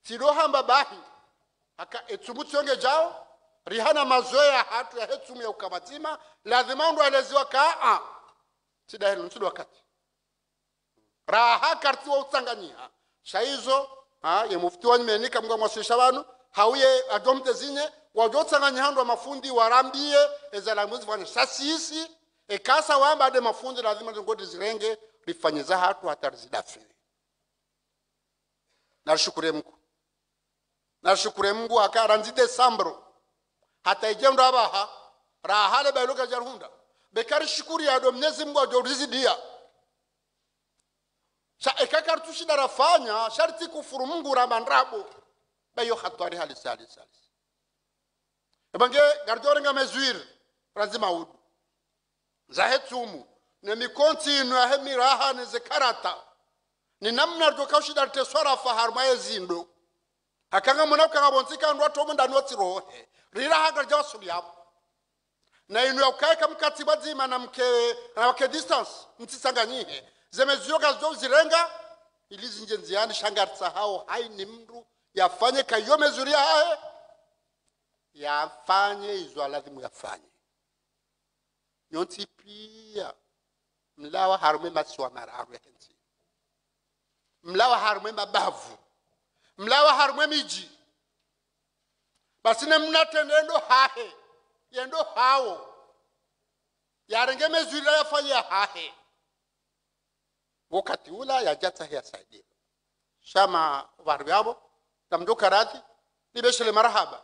Speaker 1: tirohamba bahi haka etsubutsonge jao rihana mazoea hatu ya hetsumu ya ukamatima lazima ndo aleziwa kaa sidahelu nsudu wakati raha karti wa utsanganyia shaizo ye mufti wa nimenika mga mwasisha wanu hauye adomte zinye wajotsanganyia ndo mafundi warambie ezala muzi fanya sasisi ekasa wamba ade mafundi lazima ngodi zirenge rifanyeza hatu hatarizidafiri nashukure Mungu akaranzi Desambro hata ijendo abaha rahale bailuka jarhunda bekari shukuri ya Mwenyezi Mungu ajorizidia sha ekakartushi darafanya sharti kufuru Mungu ramandrabo bayo hatwari halisali ebange gardorenga mezwir ranzi maudu zahetumu ne mikontinu ya hemiraha ne zekarata ni namna rjokaushi darte swara faharma yezindo hakanga munaka ngabonzika ndo atomo ndani otirohe rira haga jawasuli hapo na inu yaukaeka mkatiba zima na mke distance mtisanganyihe zemezuyoga zo zirenga ilizi njenziani shangartsa hao hai ni mndu yafanye kayo mezuria hae yafanye izo alazimu yafanye nyonti pia mlawa harume masiwa mararu ya kenzi mlawa harume mabavu mlawa harume miji basi ne mnatendendo hahe yendo hao yarenge mezulira yafanya hahe wakati ula ya jata ya saidia shama varbiabo namjoka radhi libeshele marahaba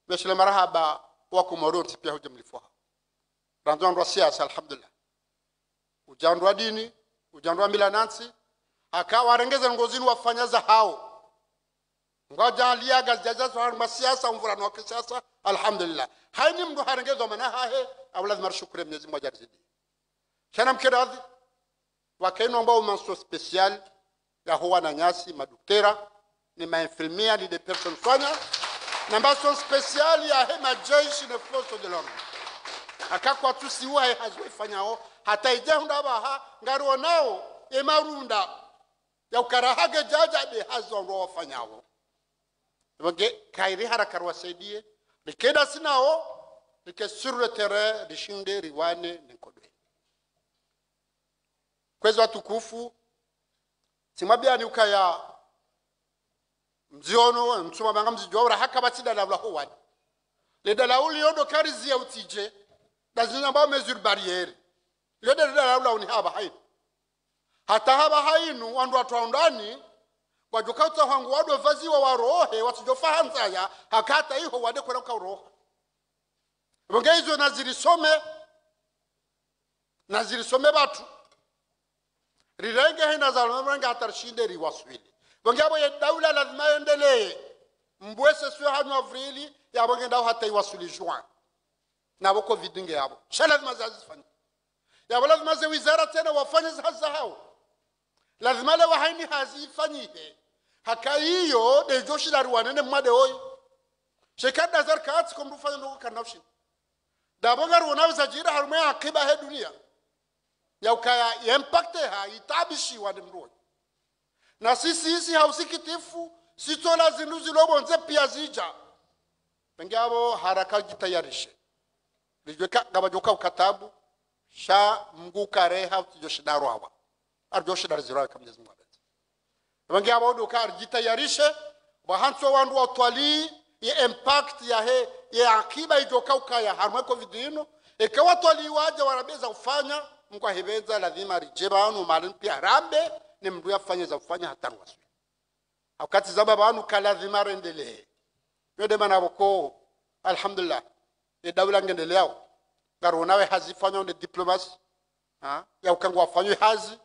Speaker 1: beshele marahaba wako moroti pia hujamlifuha ranzwa siasa alhamdulillah ujandwa dini ujandwa mila nansi akawa rengeza ngozini wafanyaza hao ngoja aliaga jazazo harma siasa umvurano wa kisiasa alhamdulillah haini mdu harengezwa mana hahe au lazima shukure Mwenyezi Mungu ajarizidi kana mkiradhi wakaino ambao manso special ya huwa na nyasi maduktera ni mainfirmier ni des personnes soignantes na manso special ya hema jeshi na force de l'ordre akakwa tusiwa hazifanyao hata ijehunda baha ngaro nao emarunda ya ukarahage jaja de hazo ndo wafanyao wage kairi haraka wasaidie likeda sinao like sur le terrain lishinde riwane nikodwe kwezi watukufu simabia ni ukaya mziono mtuma banga mzijora haka batida la huwani le dala uli yodo karizi ya utije dazinya ba mesure barrière le dala la uni haba hainu hata haba hainu wandu watuandani wajukauta hangu wadu vazi wa warohe watujofahanza ya hakata iho wade kwenda kwa roho bongezo nazirisome batu rirenge hina za mrenga atarshinde riwaswili bongabo ya daula lazima endelee mbwese sio hanu avrili ya bonge ndao hata iwasuli juin na boko vidinge yabo lazima zazifanye ya lazima ze wizara tena wafanye zaza hao lazima le wahaini hazifanyihe haka hiyo de joshi la ruwanene mwade hoyi shekada zar kaati komdu fanya ndo kanafshi dabonga ruwana zajira harume akiba he dunia ya ukaya impacte ha itabishi wa demro na sisi hausikitifu sitola zinuzi lobonze pia zija pengabo haraka jitayarishe lijweka gabajoka ukatabu sha mguka reha utijoshi darwawa arjoshi darzira kama Mwenyezi Mungu abeti pengabo doka arjitayarishe bahanso wandu watwali ye impact ya he ye akiba ijoka ukaya harumwe covid-19 ekawa twali waje warabeza ufanya mkwa hebeza lazima rijebanu malin pia rambe ni mdu yafanyeza ufanya hataru wasu wakati zaba banu kalazima rendele yode manaboko alhamdulillah e dawla ngendeleao garonawe hazifanya ne diplomasi ya ukangu wafanywe hazi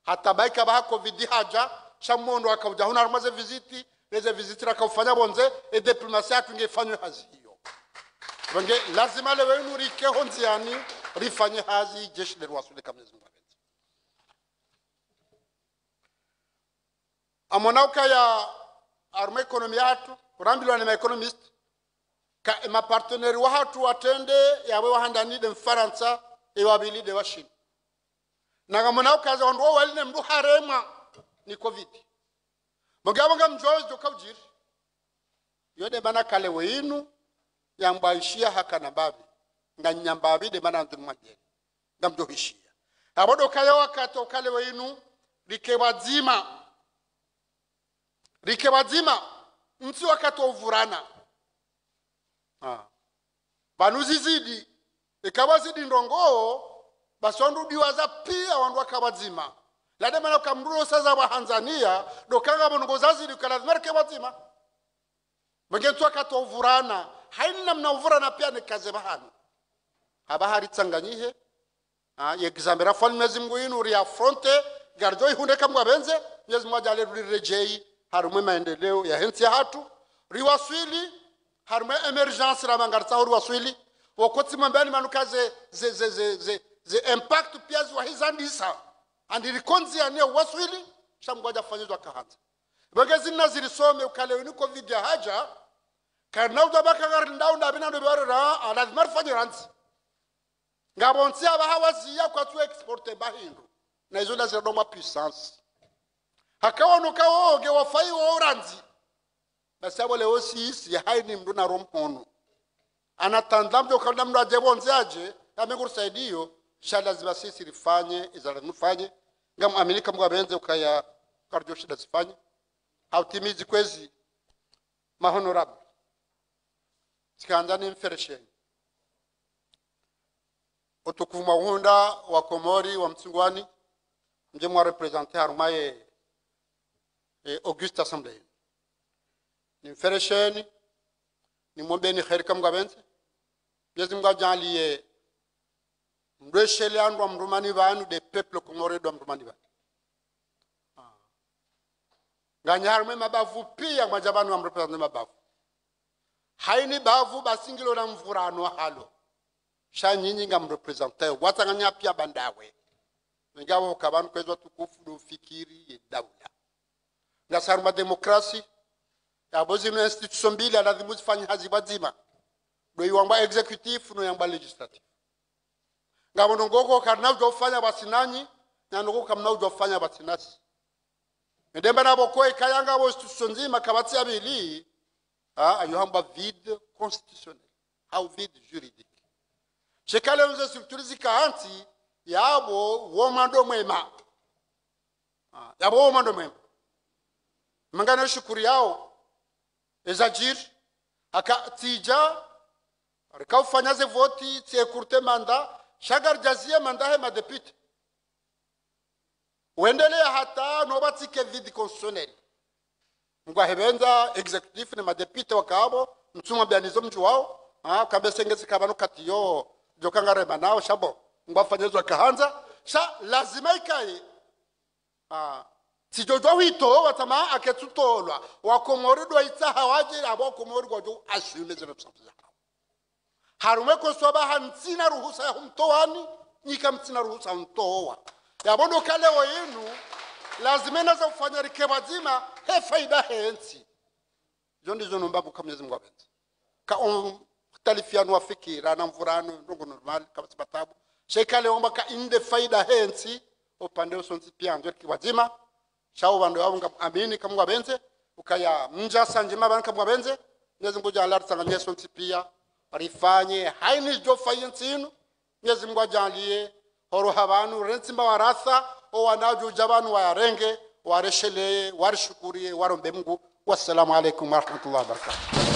Speaker 1: hata baika ba covid haja shamondo akauja huna armaze visiti leze visitira kaufanya bonze e diplomasi yake ingefanywe hazi hiyo wange lazima lewe nurike honziani rifanye hazi jeshi leru wasule kama Mwenyezi Mungu abeti amonauka ya arme ekonomi yatu kurambilwa na economist ka ma partenaire wa hatu watende yawe wahandani de Faransa e wabili de washini na ngamona ukaza ondwo waline mdu harema ni covid mugabo ngamjozi dokawjiri yode bana kale weinu yambaishia haka na babi nganyambabi de bana ndumage ngamdohishia abodo kale wakato kale weinu rikebadzima mti wakati ovurana banuzi zidi ikabazidi ndongoo basi wandudiwaza pia wandu wakabadzima lade mana kamrulo saza wa Tanzania dokanga bongo zazidi kalazima rikebadzima mgentu wakati ovurana haina mna ovurana pia ni kaze bahanu habahari tsanganyihe yegizambera falmezi mguinu ria fronte gardoi hunde kamwa benze Mwenyezi Mungu ajalie rejei harumwe maendeleo ya hensi ya hatu riwaswili harumwe emergence ramangarta riwaswili wakoti mambani manukaze ze impact pia wa hizandisa andi rikonzi ania waswili shamgoja fanyizwa kahanza bagezi nazirisome ukale ni covid ya haja karna udabaka garindao ndabina ndo barara lazima rifanyiranzi ngabonsi abahawazi ya kwa tu exporter bahindu na izo lazima doma puissance hakawa nukaoge wafai wa oranzi basi abo leo si haini mdu na rompono anatandamjo kana mdu ajebonze aje amekurusaidio shala ziba sisi rifanye izala mfanye ngam Amerika mwabenze ukaya kardio shida zifanye hautimizi kwezi mahonorable sikandani mfereshe otukuma hunda wa Komori wa Mtsungwani nje mwa representer harumaye Auguste Assemblée ni mferesheni ni mombeni khair kam gabenze Mwenyezi Mungu ajalie mreshele andu mrumani banu de peuple Komore do mrumani banu nganyarme mabavu pia majabanu wa representer mabavu haini bavu basingilo na mvurano halo shanyinyi ngam representer watanganya pia bandawe ngabo kabanu kwezwa tukufu do fikiri daula na saruma demokrasi ya bozi no institution mbili lazima zifanye hazi bazima do yamba executive no yamba legislative ngabo ngoko kana ujofanya basinanyi na ngoko kamna ujofanya basinasi ndemba nabo ko ikayanga bo institution nzima kabatsi abili ayuhamba vide constitutionnel au vide juridique chekale uze structure zikaanti yabo womando mwema yabo womando mwema mangana shukuri yao ezajir akatija akafanya ze voti tie kurte manda shagar jazie manda he madepute uendelea hata nobatike vide constitutionnel ngwa hebenza executive ne madepute wakabo mtsuma bianizo mju wao kabesengezi kabano katiyo jokangare manao shabo ngwa fanyezwa kahanza sha lazima ikaye sijojo wito watama aketutolwa wakomori do itsaha waje abo komori gojo ashume zero psamza harume ko soba hantsina ruhusa ya mtowani nika mtsina ruhusa mtowa yabondo kale yenu lazima nazo kufanya rikebazima he faida hensi jondi zonomba kwa Mwenyezi Mungu abenza ka talifiano wa fikira na mvurano ndongo normal kama sibatabu shekale omba ka inde faida hensi opande usonzi pia ndio kiwazima shao bando yabo ngamini kamwa benze ukaya mja sanjima banka mwa benze Mwenyezi Mungu alar tanganya sonzi pia rifanye haini jo fayinsinu Mwenyezi Mungu ajalie horo habanu rensimba waratha o wanaju jabanu warenge wareshele warishukuri warombe Mungu wassalamu alaykum wa rahmatullahi wa barakatuh.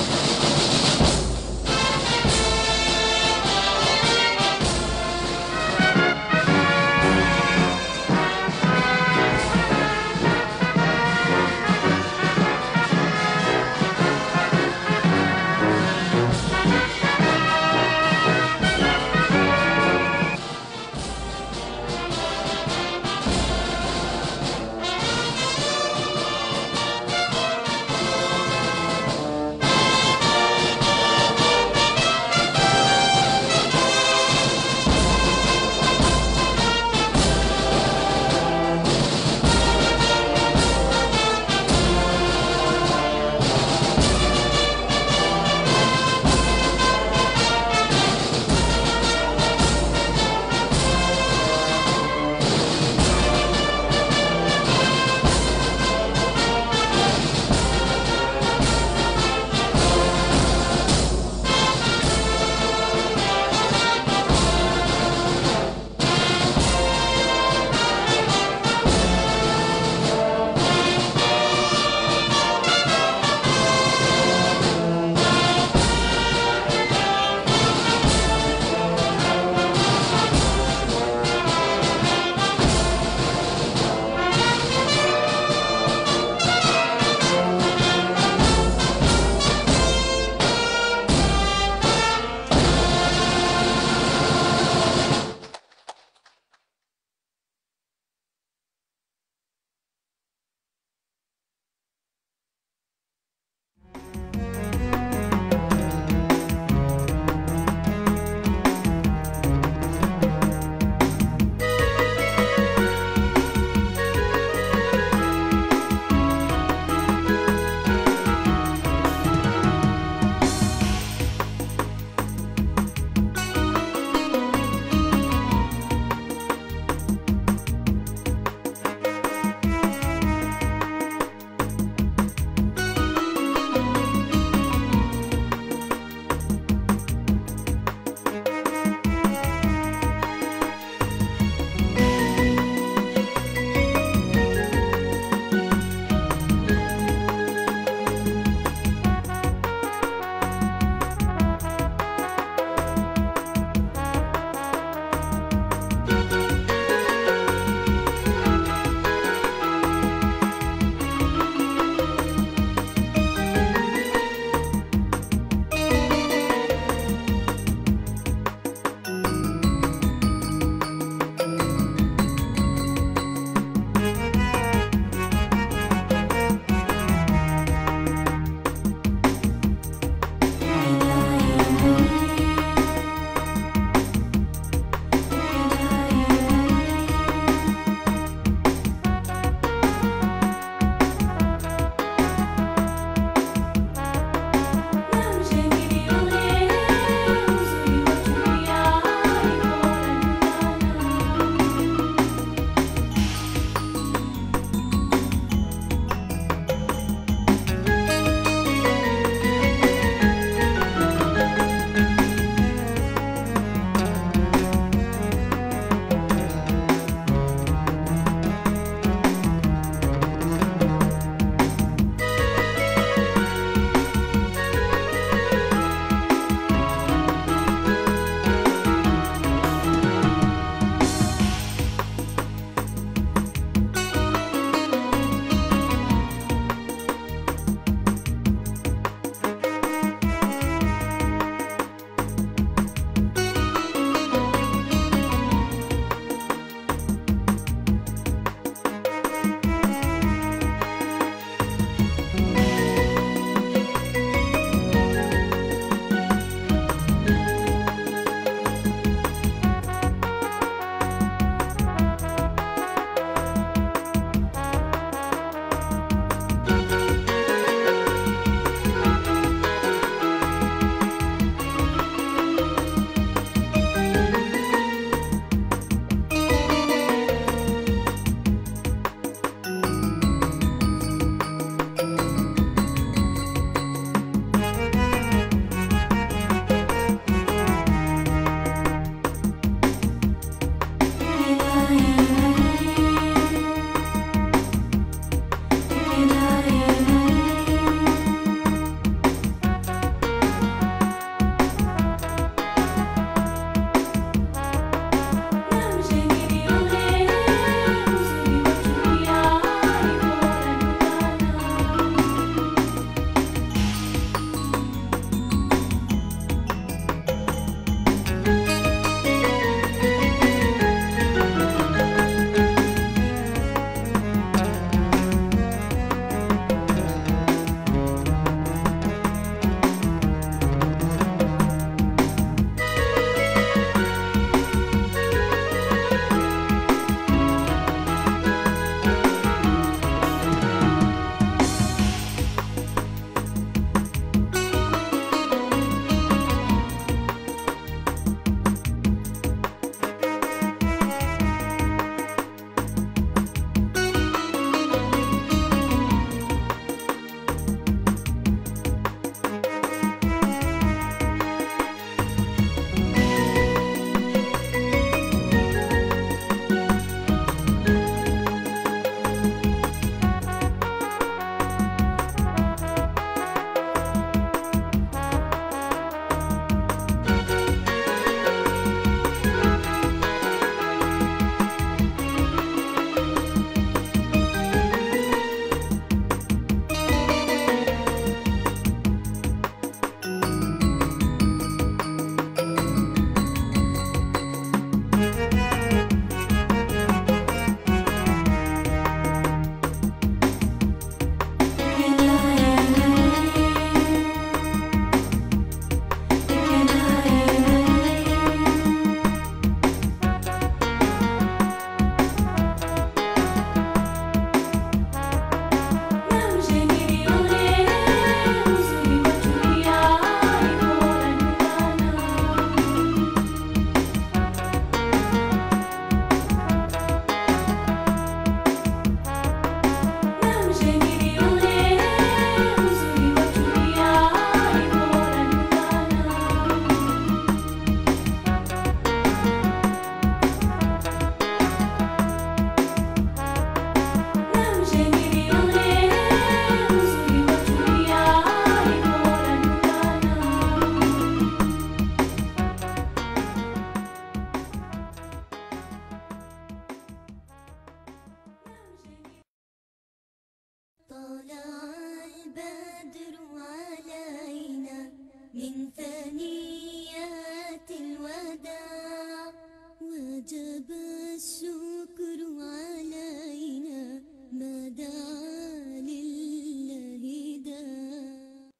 Speaker 2: من ثنيات الوداع وجب الشكر علينا ما دعا لله داع.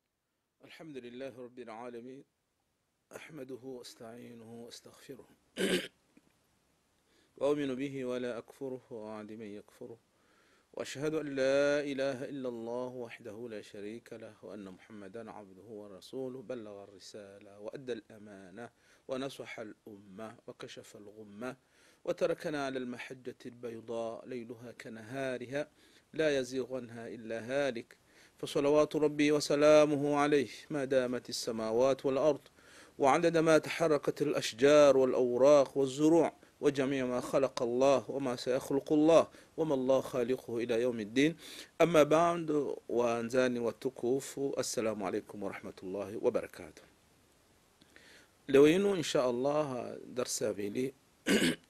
Speaker 3: الحمد لله رب العالمين، أحمده واستعينه واستغفره وأؤمن به ولا أكفره وأعد من يكفره، وأشهد أن لا إله إلا الله وحده لا شريك له، وأن محمدا عبده ورسوله، بلغ الرسالة وأدى الأمانة ونصح الأمة وكشف الغمة وتركنا على المحجة البيضاء ليلها كنهارها لا يزيغ عنها إلا هالك، فصلوات ربي وسلامه عليه ما دامت السماوات والأرض وعدد ما تحركت الأشجار والأوراق والزروع وجميع ما خلق الله وما سيخلق الله وما الله خالقه إلى يوم الدين. أما بعد، وانزاني والتكوف، السلام عليكم ورحمة الله وبركاته. لو إنه إن شاء الله درس بيلي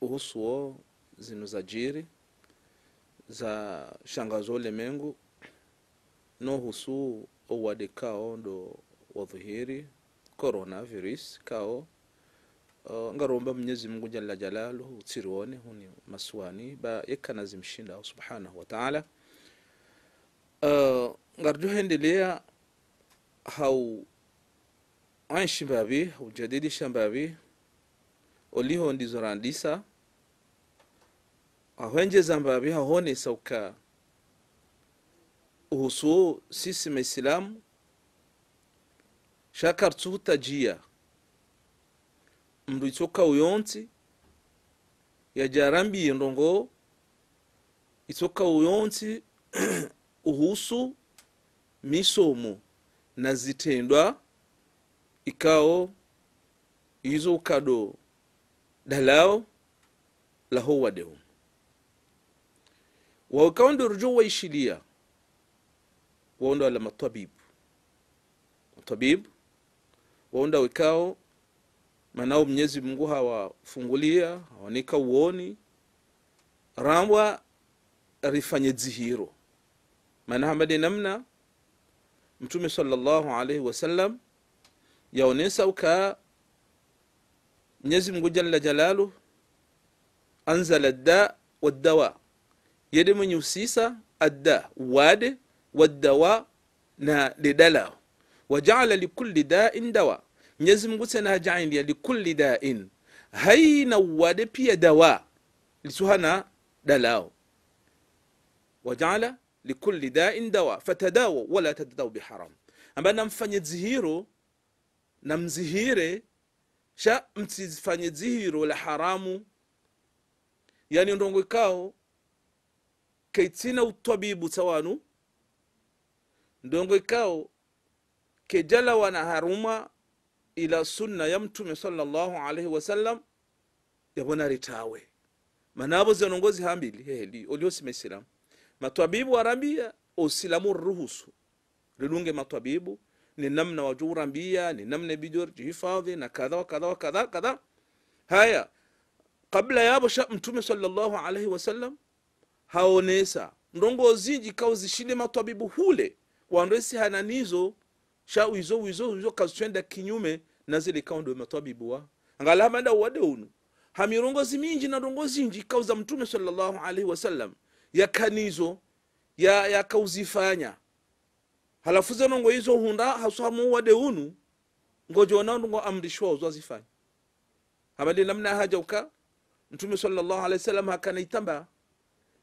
Speaker 3: uhusuo zinu za jiri za shangazo lemengu no husu owade kao ndo wadhihiri coronavirus kao ngaromba Mwenyezi Mungu jalla jalaluhu utsirione huni maswani ba yekana zimshinda subhanahu wa ta'ala. Ngarjo hendelea hau anshi babi ujadidi shambabi oliho ndizorandisa ahwenje zambabi hahone sauka uhusu sisi maislamu shakar tutajia mdu itoka uyonti ya jarambi ndongo itoka uyonti uhusu misomo na zitendwa ikao izo kado dalao laho wadehum wa ukaundo rujo waishilia waonda wala matabibu waonda wikao manao Mwenyezi Mungu hawafungulia hawanika uoni rambwa rifanye zihiro maana hamade namna Mtume sallallahu alaihi wasallam yaonesa uka Mwenyezi Mungu jalla jalalu anzala ad-da wad-dawa yede mwenye usisa ad-da wade wad-dawa na lidala waja'ala likulli da'in dawa. Mwenyezi Mungu tena ja'ala likulli da'in haina wade pia dawa lisuhana dalao waja'ala likulli da'in dawa fatadawa wala tadadaw biharam. Ambana mfanye zihiro na mzihire sha msifanye zihiro la haramu, yani ndongo ikao kaitina utabibu tawanu ndongo ikao kejala wana haruma ila sunna ya Mtume sallallahu alaihi wasallam yabona ritawe manabo zanongozi hambili heli oliosi mesilamu matabibu arambia usilamu ruhusu rilunge matabibu ni namna wajurambia ni namna bidor jihifadhi na kadha wa kadha wa kadha kadha. Haya kabla yabo sha Mtume sallallahu alaihi wasallam haonesa ndongo zinji kao zishile matabibu hule waandesi hananizo sha wizo kazitwenda kinyume na zile kaundo matabibu wa angala manda wade unu hamirongo ziminji na ndongo zinji kao za Mtume sallallahu alaihi wasallam ya kanizo ya kauzifanya halafu zanongo hizo hunda hasuhamu wade unu ngojo na ndongo amrishwa uzazifanya habali namna haja uka Mtume sallallahu alaihi wasallam hakanaitamba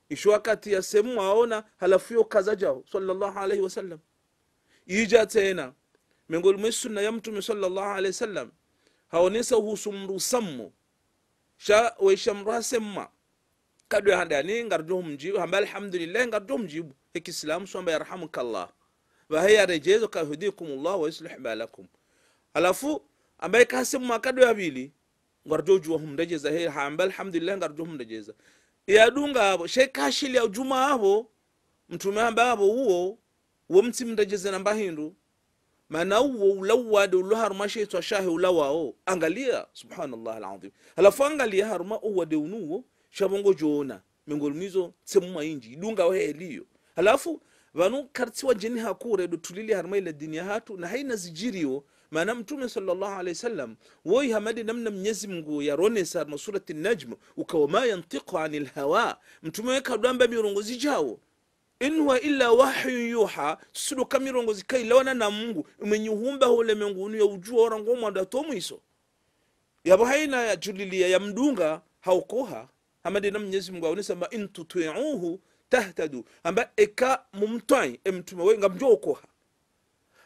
Speaker 3: isho wakati ya semu aona halafu yo kazajao sallallahu alaihi wasallam ija tena mengol mwesunna ya Mtume sallallahu alaihi wasallam haonesa husumru sammu sha weishamra semma kadu handani ngardo mjibu hamba alhamdulillah ngardo mjibu ikislam swamba yarhamukallah wa hiya rejezo ka hudikumullah wa yuslih balakum. Halafu ambaye kasemma kadu ya bili ngardo juwa humrejeza he hamba alhamdulillah ngardo humrejeza ya dunga abo sheka shili ya ujuma abo Mtume hamba abo uo mti mrejeza namba hindu maana uo ulawade uluharuma sheitwa shahi ulawao angalia subhanallah alazim. Halafu angalia haruma uwade unuo shabongo joona mengolmizo tsemuma inji dunga waheliyo. Halafu vanu kartiwa jeni hakure do tulili haruma ila dunia hatu na haina zijirio maana mtume sallallahu alaihi wasallam woi hamadi namna Mwenyezi Mungu yaronesa mu surati an-najm ukawama yantiqu anil hawa mtume weka damba mirongozi jao in huwa illa wahyu yuha sudo kamirongozi kai lawana na Mungu umenyuhumba hole mengunu ya ujua orango mwanda tomwiso yabo haina ya julilia ya mdunga haukoha hamadi na Mwenyezi Mungu aonesa ma in tuti'uhu tahtadu amba eka mumtwai mtume wenga mjokoha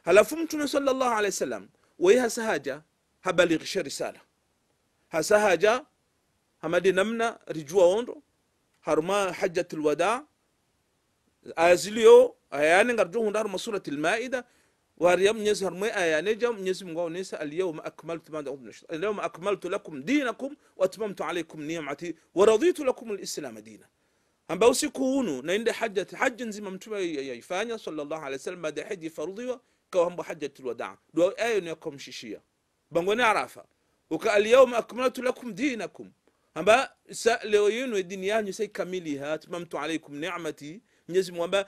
Speaker 3: halafu mtume sallallahu alaihi wasallam wei hasahaja habalighisha risala hasahaja hamadi namna rijua ondo harma hajjatul wada azilio ayane ngarjo hundar masuratul maida wariyam Mwenyezi harma ayane jam Mwenyezi Mungu aonesa al-yawma akmaltu lakum dinakum wa atmamtu alaykum ni'mati wa raditu lakum al-islam dinan amba usiku unu naenda hajja nzima mtume yaifanya sallallahu alaihi wasallam baada haji fardhiwa kwa hamba hajjatul wadaa do ayo ni kumshishia bangoni arafa uka al-yawma akmaltu lakum dinakum amba leo yenu dini yanyu sai kamiliha atmamtu alaykum ni'mati Mwenyezi Mungu amba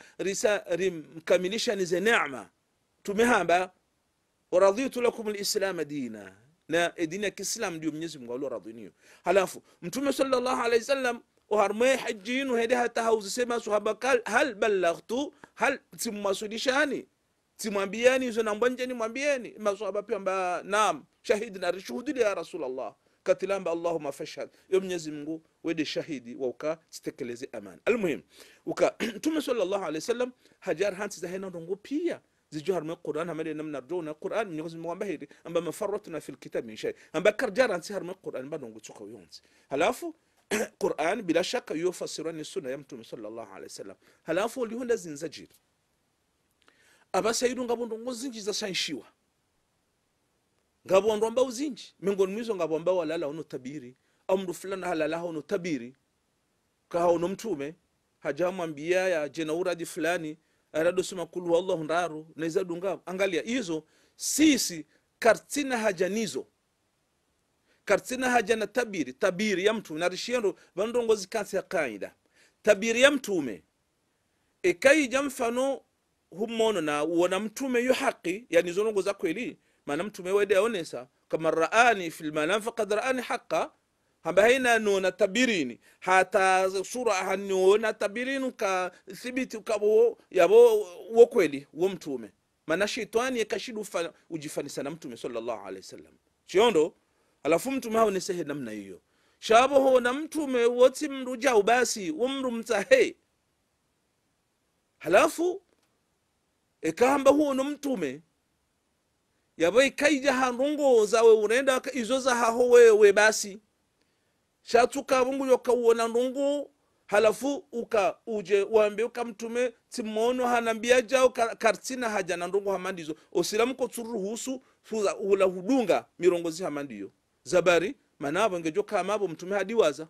Speaker 3: mkamilisha ni neema tumehamba waraditu lakum al-islam dinan na dini ya Kiislamu ndio Mwenyezi Mungu alioradhiniyo halafu mtume sallallahu alaihi wasallam وهرمي حجين وهدها تهوز سما صحابة هل بلغتو هل تمسوديشاني تمامبياني زنامبنجاني مامبياني ما صحابة بيamba نعم شهيدنا رشهود يا رسول الله كتلام اللهم فاشهد يوم يزمغو ودي شهيدي وكا تستكلزي امان المهم وكا توم صلى الله عليه وسلم هجار هانت زهينا رونغو بيا زجار من القران همدي نمنا رجونا القران من يغزم مبهدي ام ما فرطنا في الكتاب من شيء ام بكر جار انت من القران بدونغو تسوكو يونس هلافو القرآن بلا شك يفسرون السنة يمتم صلى الله عليه وسلم هلافو اللي هو لازم زجير أبا سيدو ngabondu ngozinji za sanshiwa ngabondu ambao zinji miongoni mwizo ngabo ambao walala ono tabiri au mdu fulana halala ono tabiri ka ono mtume hajamwambia ya jena uradi fulani arado sema kulu wallahu ndaru naiza dunga angalia hizo sisi kartina hajanizo kartina haja na tabiri ya mtume na rishiendo bandongozi kansi ya kaida tabiri ya mtume ekaija mfano humono na uona mtume yu haki yani zonongo za kweli maana mtume wede aonesa kama raani fil manam faqad raani haqa hamba haina nona tabirini hata sura hanona tabirinu ka thibiti kabo yabo wo kweli wo mtume maana shetani yakashidu ujifanisa na mtume sallallahu alaihi wasallam chiondo alafu mtume hao nesehe namna hiyo shabo ho na mtume wote mruja basi umru mtahe halafu ekamba huo no mtume yabai kaija hanungo zawe unaenda izo za haho wewe basi shatuka bungu yokaona ndungu halafu uje waambie mtume timono hanambia jao kartina haja na ndungu hamandizo osilamu ko turuhusu fuza ula hudunga mirongozi hamandiyo zabari manabo ngejoka amabo mtume hadiwaza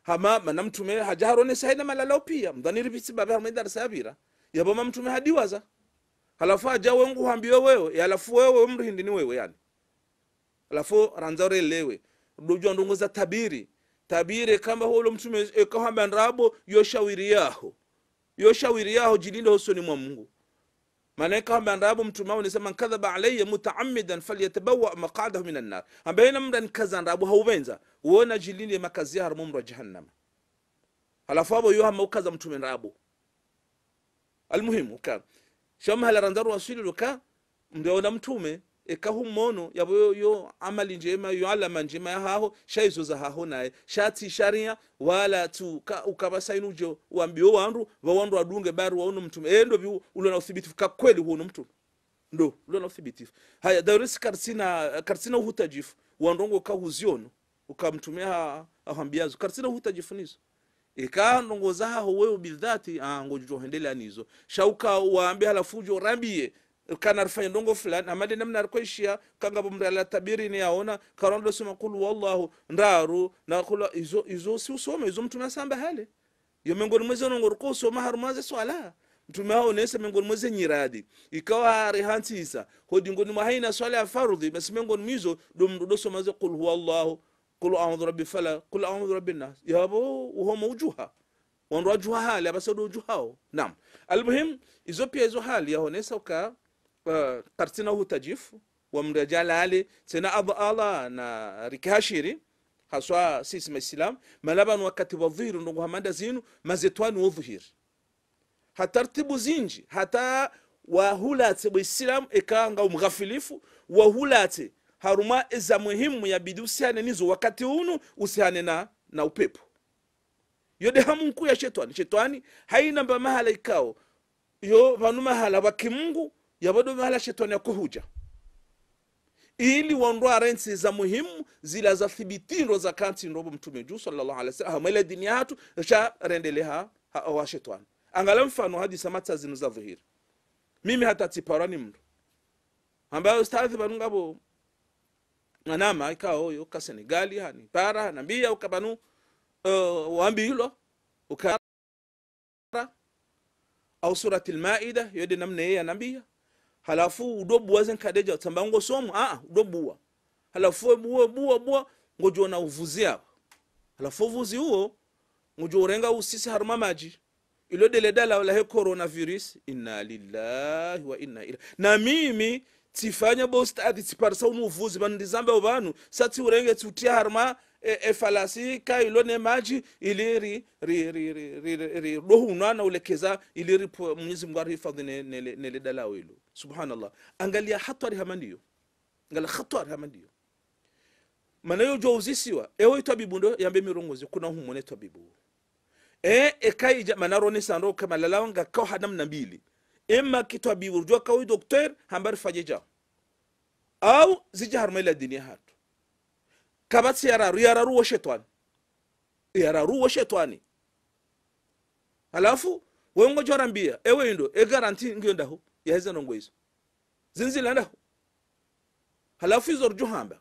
Speaker 3: hama mana mtume hajarone saina malalao pia mdhaniri bisi baba harmaida sabira yabo mtume hadiwaza halafu aja wengu hambiwe wewe halafu wewe umrihindi ni wewe yani halafu ranzare lewe dojo ndongoza tabiri kama holo mtume ekahamba nrabo yoshawiri yaho jilinde hosoni mwa Mungu maana kama nrabo mtume unisema kadhaba alayya mutaammidan falyatabawa maq'adahu minan nar ambaye mdan kaza nrabo haubenza uona jilinde makazi ya harmumra jahannam halafu abo yohama ukaza mtume nrabo almuhimu ka shamhala ranzaru wasiluka ndio mtume ekahumono yabo yo amali njema yo alama njema haho shaizo za haho naye shati sharia wala tu ukabasainu waambio wandu adunge baru waono mtume endo bi ulona uthibitifu ka kweli huo mtume ndo ulona uthibitifu haya dairisi karsina hutajifu wandongo ka huziono ukamtumia ahambiazo karsina hutajifu nizo ndongo za haho wewe bidhati ngojo hendele anizo shauka waambia halafujo rambie kana rafanya ndongo fulani amade namna arkoishia kanga bomdala tabiri ni yaona karondo sema kulu wallahu ndaru na kula izo si usome izo mtume samba hale yo mengoni mweze ndongo ko soma harumaze swala mtume hao nese mengoni mweze nyiradi ikawa hari hantisa hodi ngoni mahaina swala ya fardhi basi mengoni mizo do soma ze kul huwallahu kul a'udhu rabbil falaq kul a'udhu rabbin nas yabo uho mawjuha wanrajwa hali abasodo juhao naam almuhim izo pia izo hali yaonesa uka tartina hutajifu wa mrajala ale tena adala na rikashiri haswa sisi maislam malaban wakati wa dhihiri ndo hamanda zinu mazetwani wa dhihiri hatartibu zinji hata wa hulate wa islam ekanga umghafilifu wa hulate haruma eza muhimu ya bidi usihane nizo wakati unu usihane na upepo yode hamunku ya shetani haina mba mahala ikao yo vanu mahala wa kimungu ya bado mahala shetani ya kuhuja ili wandwa rensi za muhimu zila za thibitiro za kanti nrobo mtume juu sallallahu alaihi wasallam hamele dini hatu sha rendeleha wa shetani angala mfano hadisa mata zinu za dhihiri mimi hata tiparani mdu ambayo ustadhi banungabo anama ikao yo ka Senegali hani para nambia ukabanu waambi hilo ukara au surati al-Maida yode namna yeye anambia halafu udobu wazen kadeja tambango somo udobu halafu bua ngojo na uvuzia halafu uvuzi huo ngojo renga usisi haruma maji ilo dele dala wala he coronavirus inna lillahi wa inna ilaihi na mimi tifanya bosta adi tiparsa unuvuzi bandizambe obanu sati urenge tutia haruma falasi ka ilone maji iliri rohuna na ulekeza iliri Mwenyezi Mungu arifadhi nele dala wilo subhanallah angalia hatari hamandiyo ngala hatari hamandiyo manayo jozisiwa ewe tabibu ndo yambe mirongozi kuna humone tabibu ekaija manaroni sando kama lalawanga kwa hadam nabili emma kitabibu jua kwa doktor hambar fajeja au zijahar mela dunia hatu kabati yararu wa shetani halafu wengo jorambia ewe ndo garanti ngionda ho yaheza nongo hizo zinzilanda ho halafu izo johamba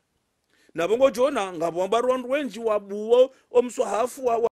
Speaker 3: na bongo jona ngabo mbaru wenji wabuo omswahafu wa